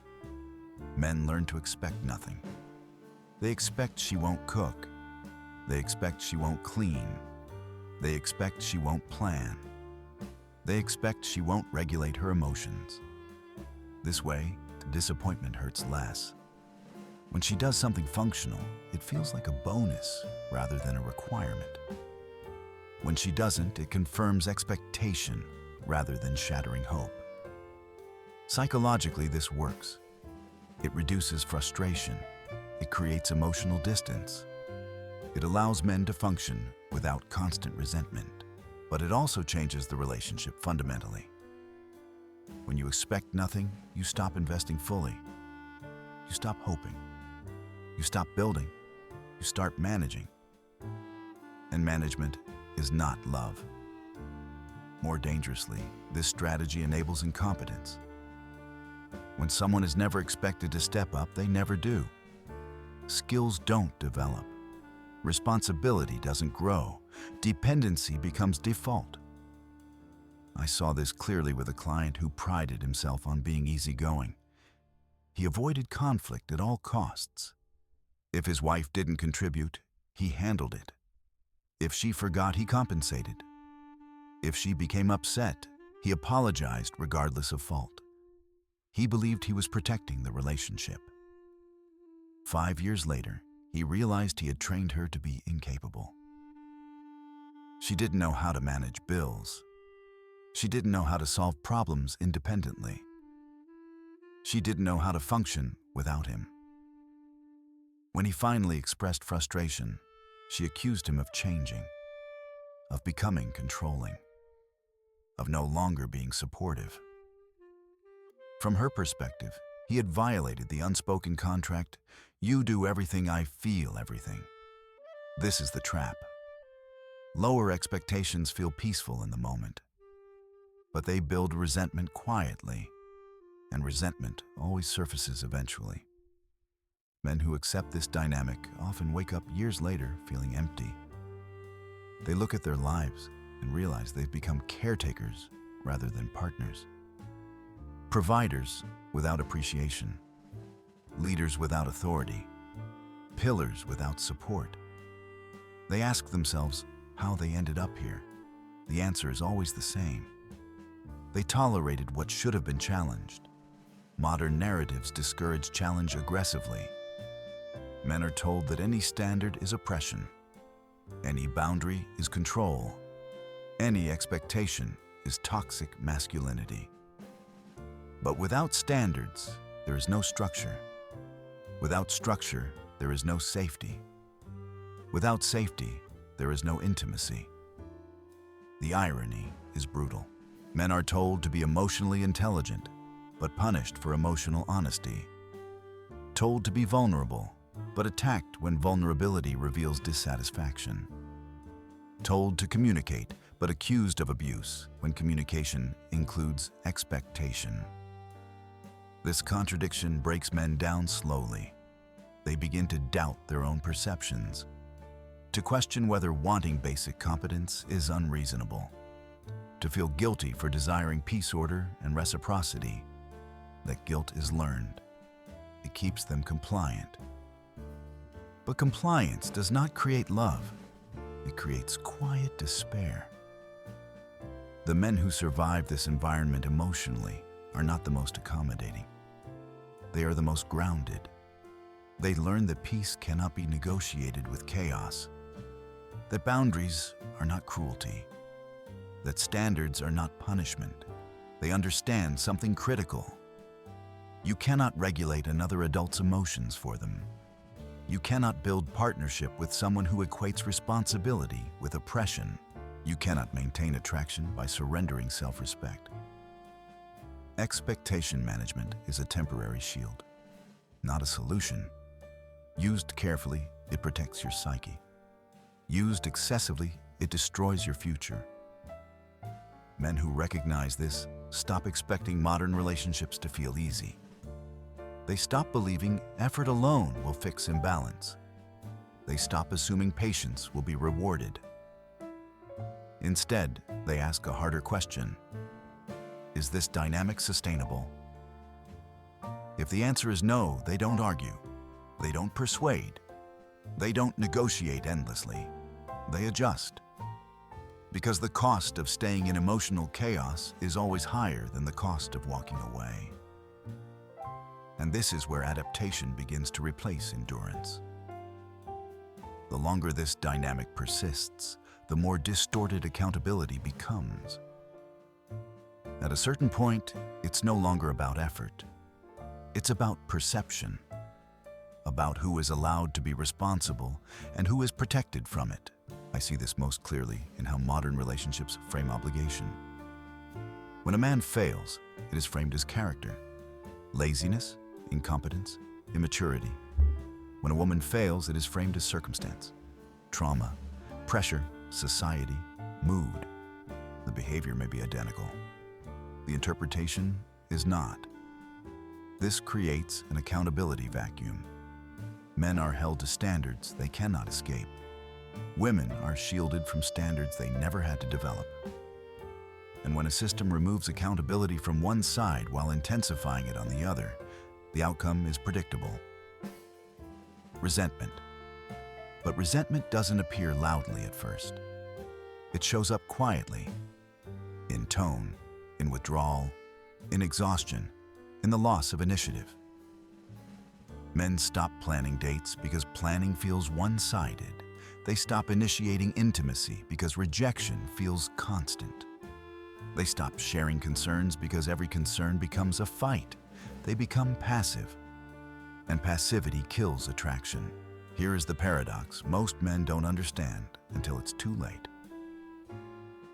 Men learn to expect nothing. They expect she won't cook. They expect she won't clean. They expect she won't plan. They expect she won't regulate her emotions. This way, disappointment hurts less. When she does something functional, it feels like a bonus rather than a requirement. When she doesn't, it confirms expectation rather than shattering hope. Psychologically, this works. It reduces frustration. It creates emotional distance. It allows men to function without constant resentment. But it also changes the relationship fundamentally. When you expect nothing, you stop investing fully. You stop hoping. You stop building. You start managing. And management is not love. More dangerously, this strategy enables incompetence. When someone is never expected to step up, they never do. Skills don't develop. Responsibility doesn't grow. Dependency becomes default. I saw this clearly with a client who prided himself on being easygoing. He avoided conflict at all costs. If his wife didn't contribute, he handled it. If she forgot, he compensated. If she became upset, he apologized regardless of fault. He believed he was protecting the relationship. 5 years later, he realized he had trained her to be incapable. She didn't know how to manage bills. She didn't know how to solve problems independently. She didn't know how to function without him. When he finally expressed frustration, she accused him of changing, of becoming controlling, of no longer being supportive. From her perspective, he had violated the unspoken contract, "You do everything, I feel everything." This is the trap. Lower expectations feel peaceful in the moment, but they build resentment quietly, and resentment always surfaces eventually. Men who accept this dynamic often wake up years later feeling empty. They look at their lives and realize they've become caretakers rather than partners. Providers without appreciation. Leaders without authority. Pillars without support. They ask themselves how they ended up here. The answer is always the same. They tolerated what should have been challenged. Modern narratives discourage challenge aggressively. Men are told that any standard is oppression. Any boundary is control. Any expectation is toxic masculinity. But without standards, there is no structure. Without structure, there is no safety. Without safety, there is no intimacy. The irony is brutal. Men are told to be emotionally intelligent, but punished for emotional honesty. Told to be vulnerable, but attacked when vulnerability reveals dissatisfaction. Told to communicate, but accused of abuse when communication includes expectation. This contradiction breaks men down slowly. They begin to doubt their own perceptions, to question whether wanting basic competence is unreasonable, to feel guilty for desiring peace, order, and reciprocity. That guilt is learned. It keeps them compliant. But compliance does not create love. It creates quiet despair. The men who survive this environment emotionally are not the most accommodating. They are the most grounded. They learn that peace cannot be negotiated with chaos, that boundaries are not cruelty, that standards are not punishment. They understand something critical. You cannot regulate another adult's emotions for them. You cannot build partnership with someone who equates responsibility with oppression. You cannot maintain attraction by surrendering self-respect. Expectation management is a temporary shield, not a solution. Used carefully, it protects your psyche. Used excessively, it destroys your future. Men who recognize this stop expecting modern relationships to feel easy. They stop believing effort alone will fix imbalance. They stop assuming patience will be rewarded. Instead, they ask a harder question. Is this dynamic sustainable? If the answer is no, they don't argue. They don't persuade. They don't negotiate endlessly. They adjust. Because the cost of staying in emotional chaos is always higher than the cost of walking away. And this is where adaptation begins to replace endurance. The longer this dynamic persists, the more distorted accountability becomes. At a certain point, it's no longer about effort. It's about perception, about who is allowed to be responsible and who is protected from it. I see this most clearly in how modern relationships frame obligation. When a man fails, it is framed as character, laziness, incompetence, immaturity. When a woman fails, it is framed as circumstance, trauma, pressure, society, mood. The behavior may be identical. The interpretation is not. This creates an accountability vacuum. Men are held to standards they cannot escape. Women are shielded from standards they never had to develop. And when a system removes accountability from one side while intensifying it on the other, the outcome is predictable. Resentment. But resentment doesn't appear loudly at first. It shows up quietly, in tone, in withdrawal, in exhaustion, in the loss of initiative. Men stop planning dates because planning feels one-sided. They stop initiating intimacy because rejection feels constant. They stop sharing concerns because every concern becomes a fight. They become passive, and passivity kills attraction. Here is the paradox most men don't understand until it's too late.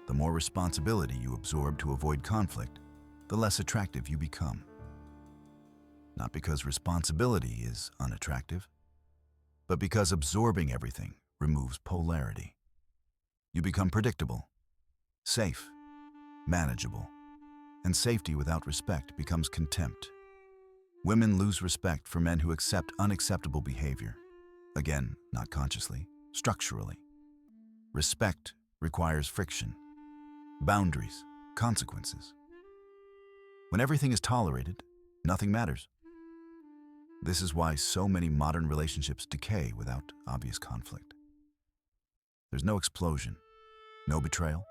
The more responsibility you absorb to avoid conflict, the less attractive you become. Not because responsibility is unattractive, but because absorbing everything removes polarity. You become predictable, safe, manageable, and safety without respect becomes contempt. Women lose respect for men who accept unacceptable behavior. Again, not consciously, structurally. Respect requires friction, boundaries, consequences. When everything is tolerated, nothing matters. This is why so many modern relationships decay without obvious conflict. There's no explosion, no betrayal,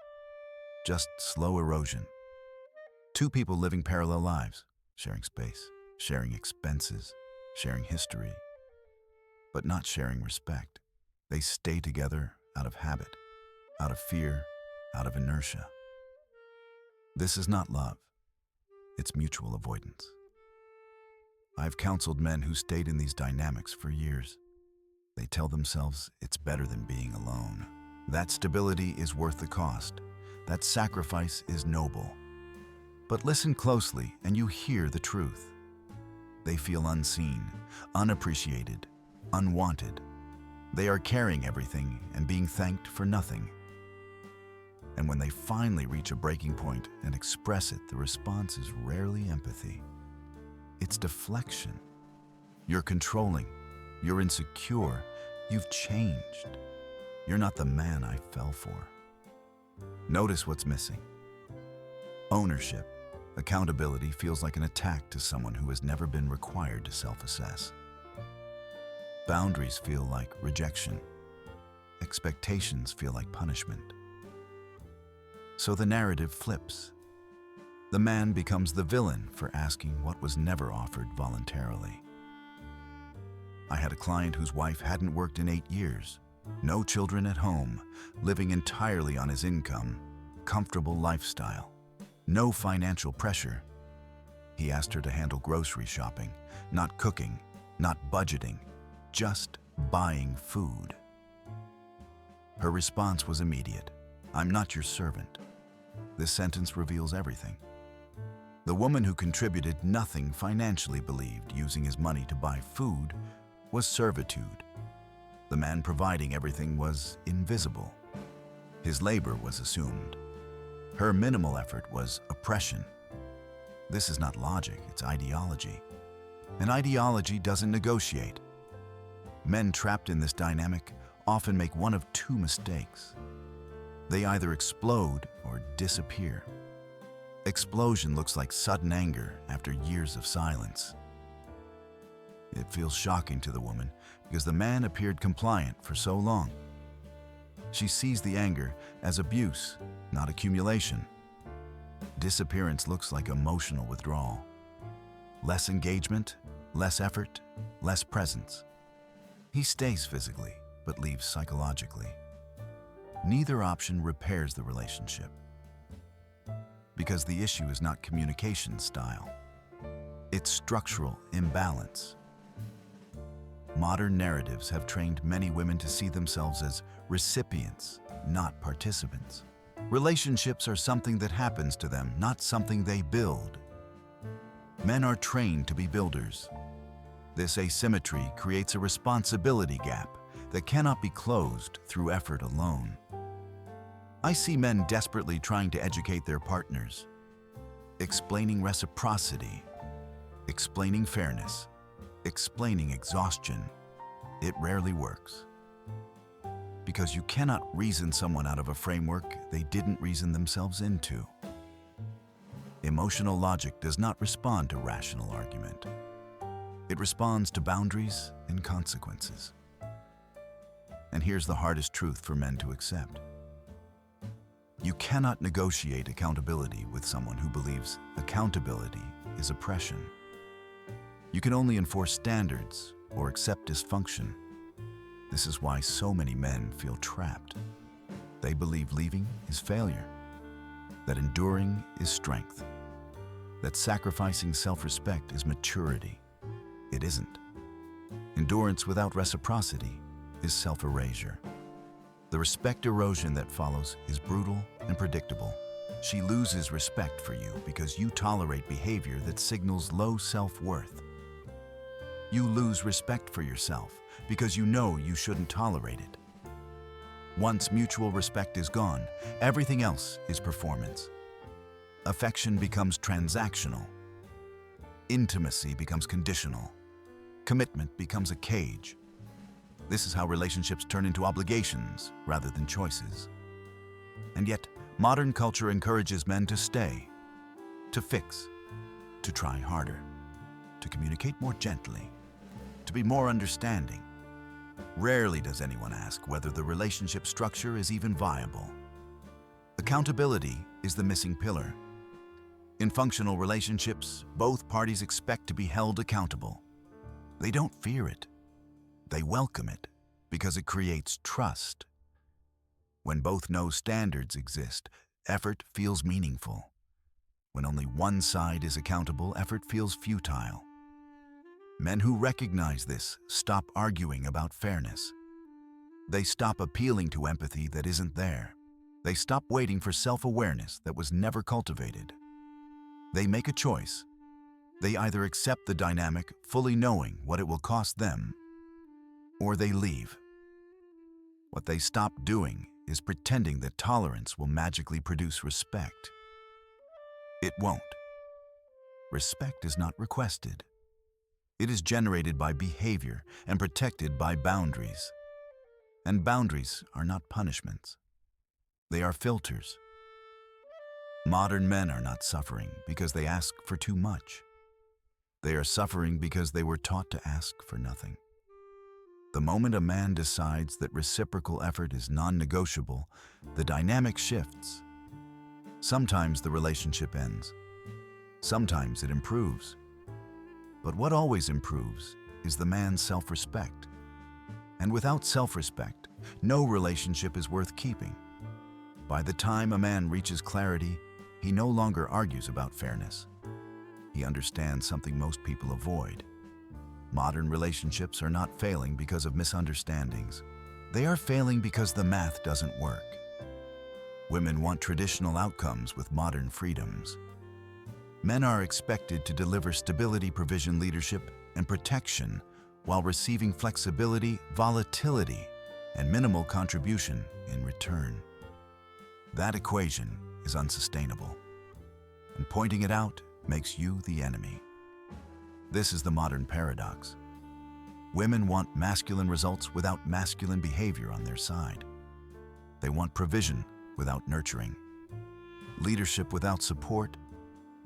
just slow erosion. Two people living parallel lives, sharing space, sharing expenses, sharing history, but not sharing respect. They stay together out of habit, out of fear, out of inertia. This is not love. It's mutual avoidance. I've counseled men who stayed in these dynamics for years. They tell themselves it's better than being alone. That stability is worth the cost. That sacrifice is noble. But listen closely and you hear the truth. They feel unseen, unappreciated, unwanted. They are carrying everything and being thanked for nothing. And when they finally reach a breaking point and express it, the response is rarely empathy. It's deflection. You're controlling. You're insecure. You've changed. You're not the man I fell for. Notice what's missing. Ownership, accountability feels like an attack to someone who has never been required to self-assess. Boundaries feel like rejection. Expectations feel like punishment. So the narrative flips. The man becomes the villain for asking what was never offered voluntarily. I had a client whose wife hadn't worked in 8 years, no children at home, living entirely on his income, comfortable lifestyle. No financial pressure. He asked her to handle grocery shopping, not cooking, not budgeting, just buying food. Her response was immediate. "I'm not your servant." This sentence reveals everything. The woman who contributed nothing financially believed using his money to buy food was servitude. The man providing everything was invisible. His labor was assumed. Her minimal effort was oppression. This is not logic, it's ideology. And ideology doesn't negotiate. Men trapped in this dynamic often make one of two mistakes. They either explode or disappear. Explosion looks like sudden anger after years of silence. It feels shocking to the woman because the man appeared compliant for so long. She sees the anger as abuse, not accumulation. Disappearance looks like emotional withdrawal. Less engagement, less effort, less presence. He stays physically, but leaves psychologically. Neither option repairs the relationship. Because the issue is not communication style. It's structural imbalance. Modern narratives have trained many women to see themselves as recipients, not participants. Relationships are something that happens to them, not something they build. Men are trained to be builders. This asymmetry creates a responsibility gap that cannot be closed through effort alone. I see men desperately trying to educate their partners, explaining reciprocity, explaining fairness, explaining exhaustion. It rarely works. Because you cannot reason someone out of a framework they didn't reason themselves into. Emotional logic does not respond to rational argument. It responds to boundaries and consequences. And here's the hardest truth for men to accept. You cannot negotiate accountability with someone who believes accountability is oppression. You can only enforce standards or accept dysfunction. This is why so many men feel trapped. They believe leaving is failure, that enduring is strength, that sacrificing self-respect is maturity. It isn't. Endurance without reciprocity is self-erasure. The respect erosion that follows is brutal and predictable. She loses respect for you because you tolerate behavior that signals low self-worth. You lose respect for yourself because you know you shouldn't tolerate it. Once mutual respect is gone, everything else is performance. Affection becomes transactional. Intimacy becomes conditional. Commitment becomes a cage. This is how relationships turn into obligations rather than choices. And yet, modern culture encourages men to stay, to fix, to try harder, to communicate more gently, to be more understanding. Rarely does anyone ask whether the relationship structure is even viable. Accountability is the missing pillar. In functional relationships, both parties expect to be held accountable. They don't fear it. They welcome it because it creates trust. When both know standards exist, effort feels meaningful. When only one side is accountable, effort feels futile. Men who recognize this stop arguing about fairness. They stop appealing to empathy that isn't there. They stop waiting for self-awareness that was never cultivated. They make a choice. They either accept the dynamic, fully knowing what it will cost them, or they leave. What they stop doing is pretending that tolerance will magically produce respect. It won't. Respect is not requested. It is generated by behavior and protected by boundaries. And boundaries are not punishments. They are filters. Modern men are not suffering because they ask for too much. They are suffering because they were taught to ask for nothing. The moment a man decides that reciprocal effort is non-negotiable, the dynamic shifts. Sometimes the relationship ends. Sometimes it improves. But what always improves is the man's self-respect. And without self-respect, no relationship is worth keeping. By the time a man reaches clarity, he no longer argues about fairness. He understands something most people avoid. Modern relationships are not failing because of misunderstandings. They are failing because the math doesn't work. Women want traditional outcomes with modern freedoms. Men are expected to deliver stability, provision, leadership, and protection while receiving flexibility, volatility, and minimal contribution in return. That equation is unsustainable, and pointing it out makes you the enemy. This is the modern paradox. Women want masculine results without masculine behavior on their side. They want provision without nurturing, leadership without support,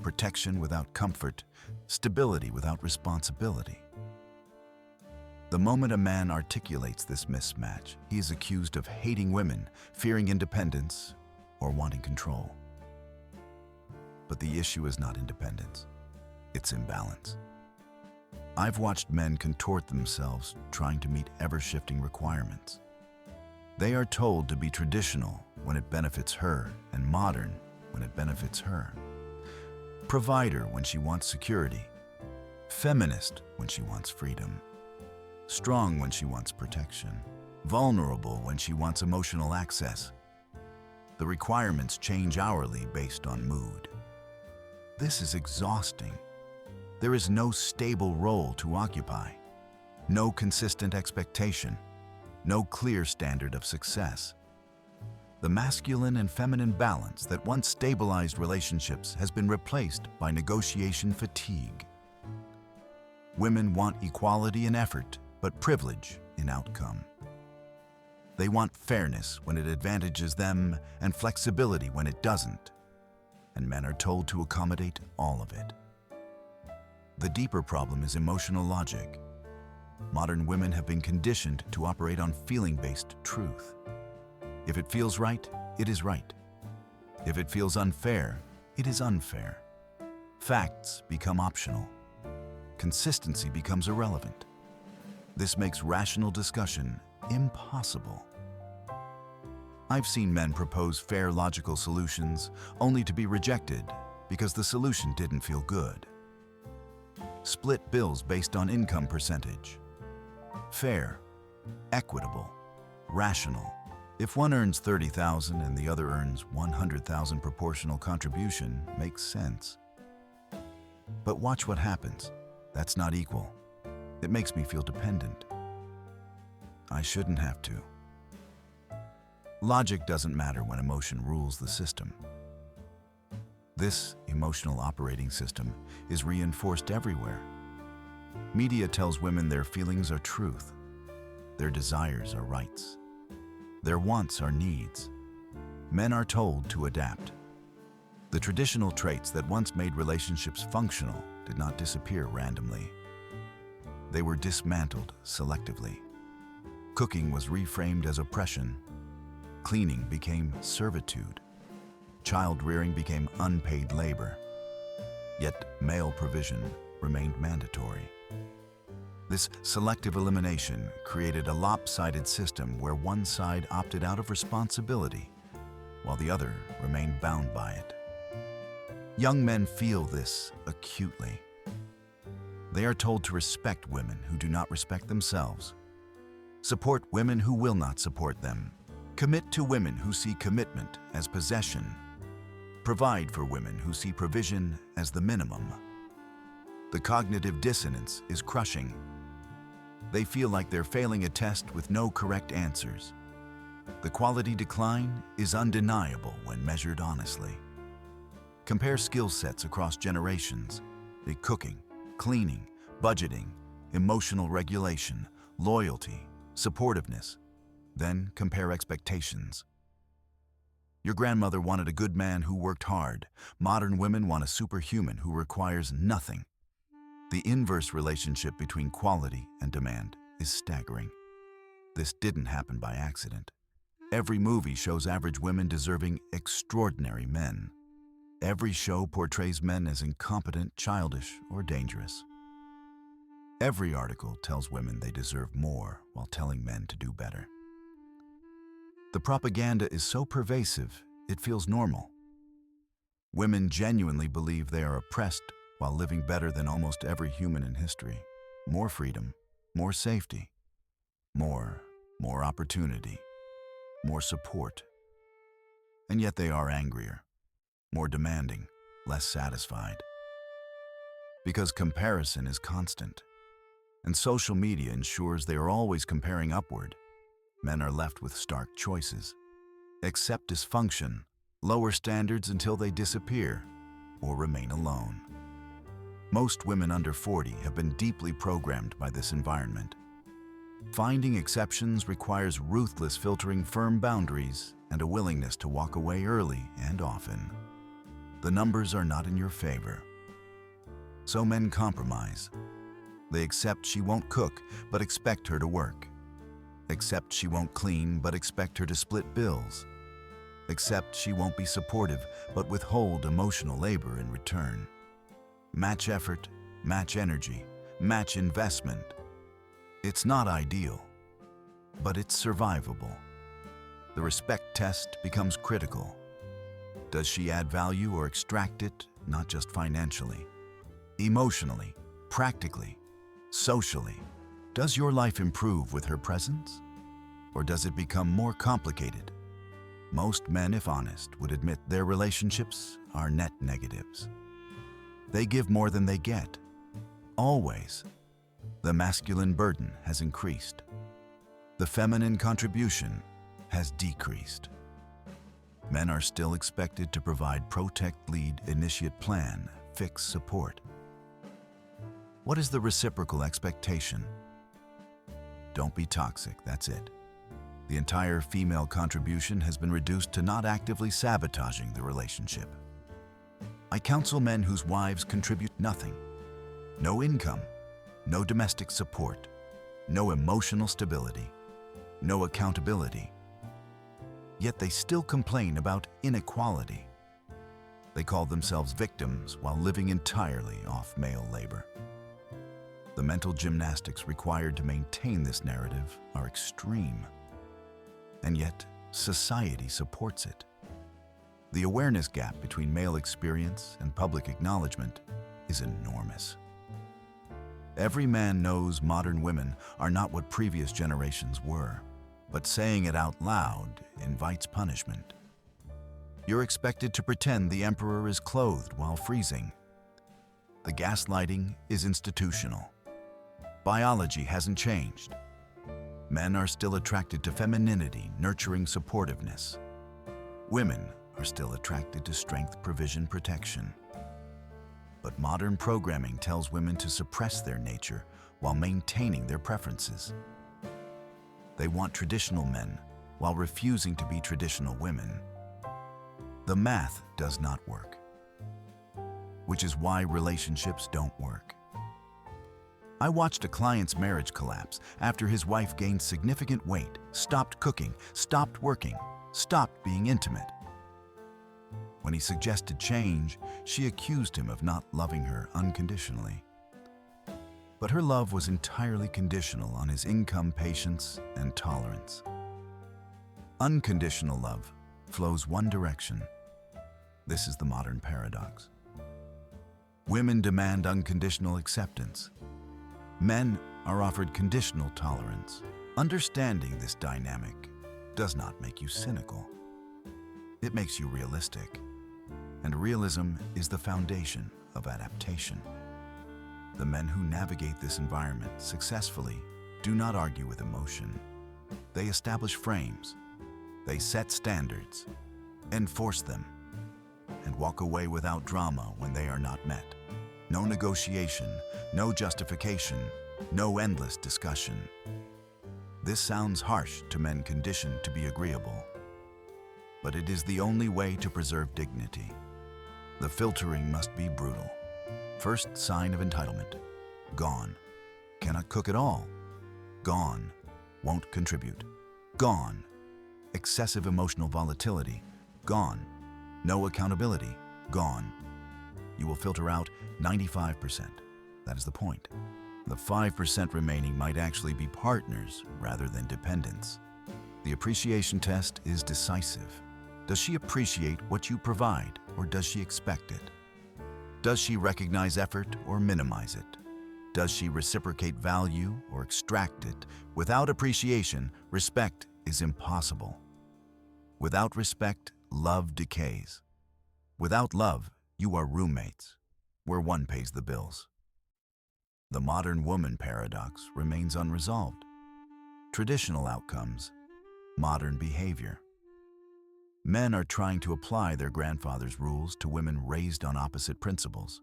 protection without comfort, stability without responsibility. The moment a man articulates this mismatch, he is accused of hating women, fearing independence, or wanting control. But the issue is not independence, it's imbalance. I've watched men contort themselves trying to meet ever-shifting requirements. They are told to be traditional when it benefits her and modern when it benefits her. Provider when she wants security. Feminist when she wants freedom. Strong when she wants protection. Vulnerable when she wants emotional access. The requirements change hourly based on mood. This is exhausting. There is no stable role to occupy, no consistent expectation, no clear standard of success. The masculine and feminine balance that once stabilized relationships has been replaced by negotiation fatigue. Women want equality in effort, but privilege in outcome. They want fairness when it advantages them and flexibility when it doesn't, and men are told to accommodate all of it. The deeper problem is emotional logic. Modern women have been conditioned to operate on feeling-based truth. If it feels right, it is right. If it feels unfair, it is unfair. Facts become optional. Consistency becomes irrelevant. This makes rational discussion impossible. I've seen men propose fair, logical solutions only to be rejected because the solution didn't feel good. Split bills based on income percentage. Fair, equitable, rational. If one earns $30,000 and the other earns $100,000, proportional contribution makes sense. But watch what happens. That's not equal. It makes me feel dependent. I shouldn't have to. Logic doesn't matter when emotion rules the system. This emotional operating system is reinforced everywhere. Media tells women their feelings are truth, their desires are rights, their wants are needs. Men are told to adapt. The traditional traits that once made relationships functional did not disappear randomly. They were dismantled selectively. Cooking was reframed as oppression. Cleaning became servitude. Child-rearing became unpaid labor. Yet male provision remained mandatory. This selective elimination created a lopsided system where one side opted out of responsibility, while the other remained bound by it. Young men feel this acutely. They are told to respect women who do not respect themselves, support women who will not support them, commit to women who see commitment as possession, provide for women who see provision as the minimum. The cognitive dissonance is crushing. They feel like they're failing a test with no correct answers. The quality decline is undeniable when measured honestly. Compare skill sets across generations: cooking, cleaning, budgeting, emotional regulation, loyalty, supportiveness. Then compare expectations. Your grandmother wanted a good man who worked hard. Modern women want a superhuman who requires nothing. The inverse relationship between quality and demand is staggering. This didn't happen by accident. Every movie shows average women deserving extraordinary men. Every show portrays men as incompetent, childish, or dangerous. Every article tells women they deserve more while telling men to do better. The propaganda is so pervasive, it feels normal. Women genuinely believe they are oppressed while living better than almost every human in history. More freedom, more safety, more opportunity, more support. And yet they are angrier, more demanding, less satisfied. Because comparison is constant, and social media ensures they are always comparing upward, men are left with stark choices. Accept dysfunction, lower standards until they disappear, or remain alone. Most women under 40 have been deeply programmed by this environment. Finding exceptions requires ruthless filtering, firm boundaries, and a willingness to walk away early and often. The numbers are not in your favor. So men compromise. They accept she won't cook, but expect her to work. Accept she won't clean, but expect her to split bills. Accept she won't be supportive, but withhold emotional labor in return. Match effort, match energy, match investment. It's not ideal, but it's survivable. The respect test becomes critical. Does she add value or extract it, not just financially? Emotionally, practically, socially? Does your life improve with her presence? Or does it become more complicated? Most men, if honest, would admit their relationships are net negatives. They give more than they get. Always. The masculine burden has increased. The feminine contribution has decreased. Men are still expected to provide protect, lead, initiate, plan, fix, support. What is the reciprocal expectation? Don't be toxic, that's it. The entire female contribution has been reduced to not actively sabotaging the relationship. I counsel men whose wives contribute nothing. No income, no domestic support, no emotional stability, no accountability. Yet they still complain about inequality. They call themselves victims while living entirely off male labor. The mental gymnastics required to maintain this narrative are extreme. And yet, society supports it. The awareness gap between male experience and public acknowledgement is enormous. Every man knows modern women are not what previous generations were, but saying it out loud invites punishment. You're expected to pretend the emperor is clothed while freezing. The gaslighting is institutional. Biology hasn't changed. Men are still attracted to femininity, nurturing supportiveness. Women are still attracted to strength, provision, protection. But modern programming tells women to suppress their nature while maintaining their preferences. They want traditional men while refusing to be traditional women. The math does not work, which is why relationships don't work. I watched a client's marriage collapse after his wife gained significant weight, stopped cooking, stopped working, stopped being intimate. When he suggested change, she accused him of not loving her unconditionally. But her love was entirely conditional on his income, patience, and tolerance. Unconditional love flows one direction. This is the modern paradox. Women demand unconditional acceptance. Men are offered conditional tolerance. Understanding this dynamic does not make you cynical. It makes you realistic. And realism is the foundation of adaptation. The men who navigate this environment successfully do not argue with emotion. They establish frames. They set standards, enforce them, and walk away without drama when they are not met. No negotiation, no justification, no endless discussion. This sounds harsh to men conditioned to be agreeable, but it is the only way to preserve dignity. The filtering must be brutal. First sign of entitlement: gone. Cannot cook at all. Gone. Won't contribute. Gone. Excessive emotional volatility. Gone. No accountability. Gone. You will filter out 95%. That is the point. The 5% remaining might actually be partners rather than dependents. The appreciation test is decisive. Does she appreciate what you provide, or does she expect it? Does she recognize effort or minimize it? Does she reciprocate value or extract it? Without appreciation, respect is impossible. Without respect, love decays. Without love, you are roommates, where one pays the bills. The modern woman paradox remains unresolved. Traditional outcomes, modern behavior. Men are trying to apply their grandfather's rules to women raised on opposite principles.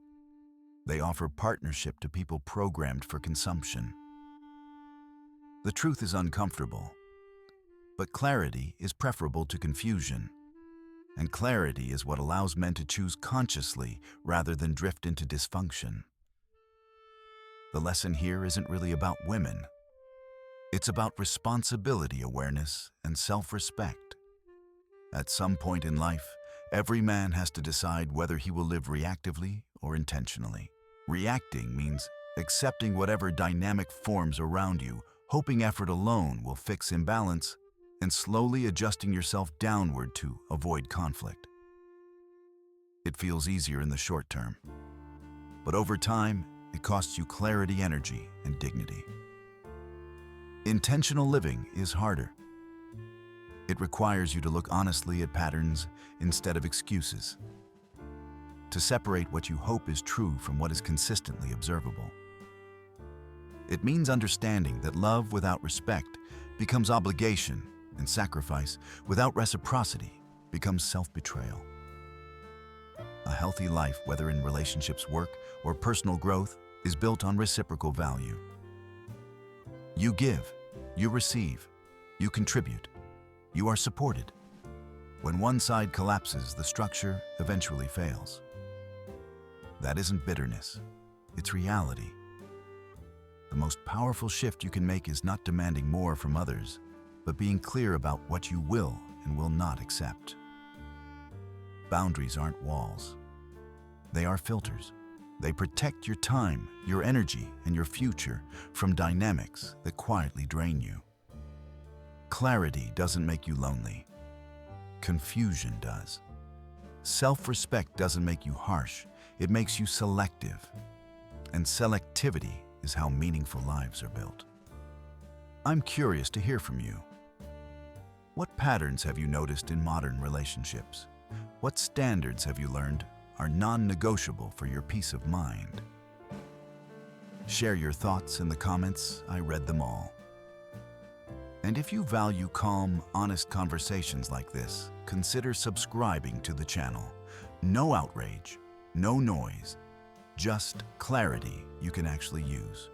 They offer partnership to people programmed for consumption. The truth is uncomfortable, but clarity is preferable to confusion. And clarity is what allows men to choose consciously rather than drift into dysfunction. The lesson here isn't really about women. It's about responsibility awareness and self-respect. At some point in life, every man has to decide whether he will live reactively or intentionally. Reacting means accepting whatever dynamic forms around you, hoping effort alone will fix imbalance, and slowly adjusting yourself downward to avoid conflict. It feels easier in the short term, but over time, it costs you clarity, energy, and dignity. Intentional living is harder. It requires you to look honestly at patterns instead of excuses, to separate what you hope is true from what is consistently observable. It means understanding that love without respect becomes obligation, and sacrifice without reciprocity becomes self-betrayal. A healthy life, whether in relationships, work, or personal growth, is built on reciprocal value. You give, you receive, you contribute, you are supported. When one side collapses, the structure eventually fails. That isn't bitterness, it's reality. The most powerful shift you can make is not demanding more from others, but being clear about what you will and will not accept. Boundaries aren't walls. They are filters. They protect your time, your energy, and your future from dynamics that quietly drain you. Clarity doesn't make you lonely. Confusion does. Self-respect doesn't make you harsh. It makes you selective. And selectivity is how meaningful lives are built. I'm curious to hear from you. What patterns have you noticed in modern relationships? What standards have you learned are non-negotiable for your peace of mind? Share your thoughts in the comments. I read them all. And if you value calm, honest conversations like this, consider subscribing to the channel. No outrage, no noise, just clarity you can actually use.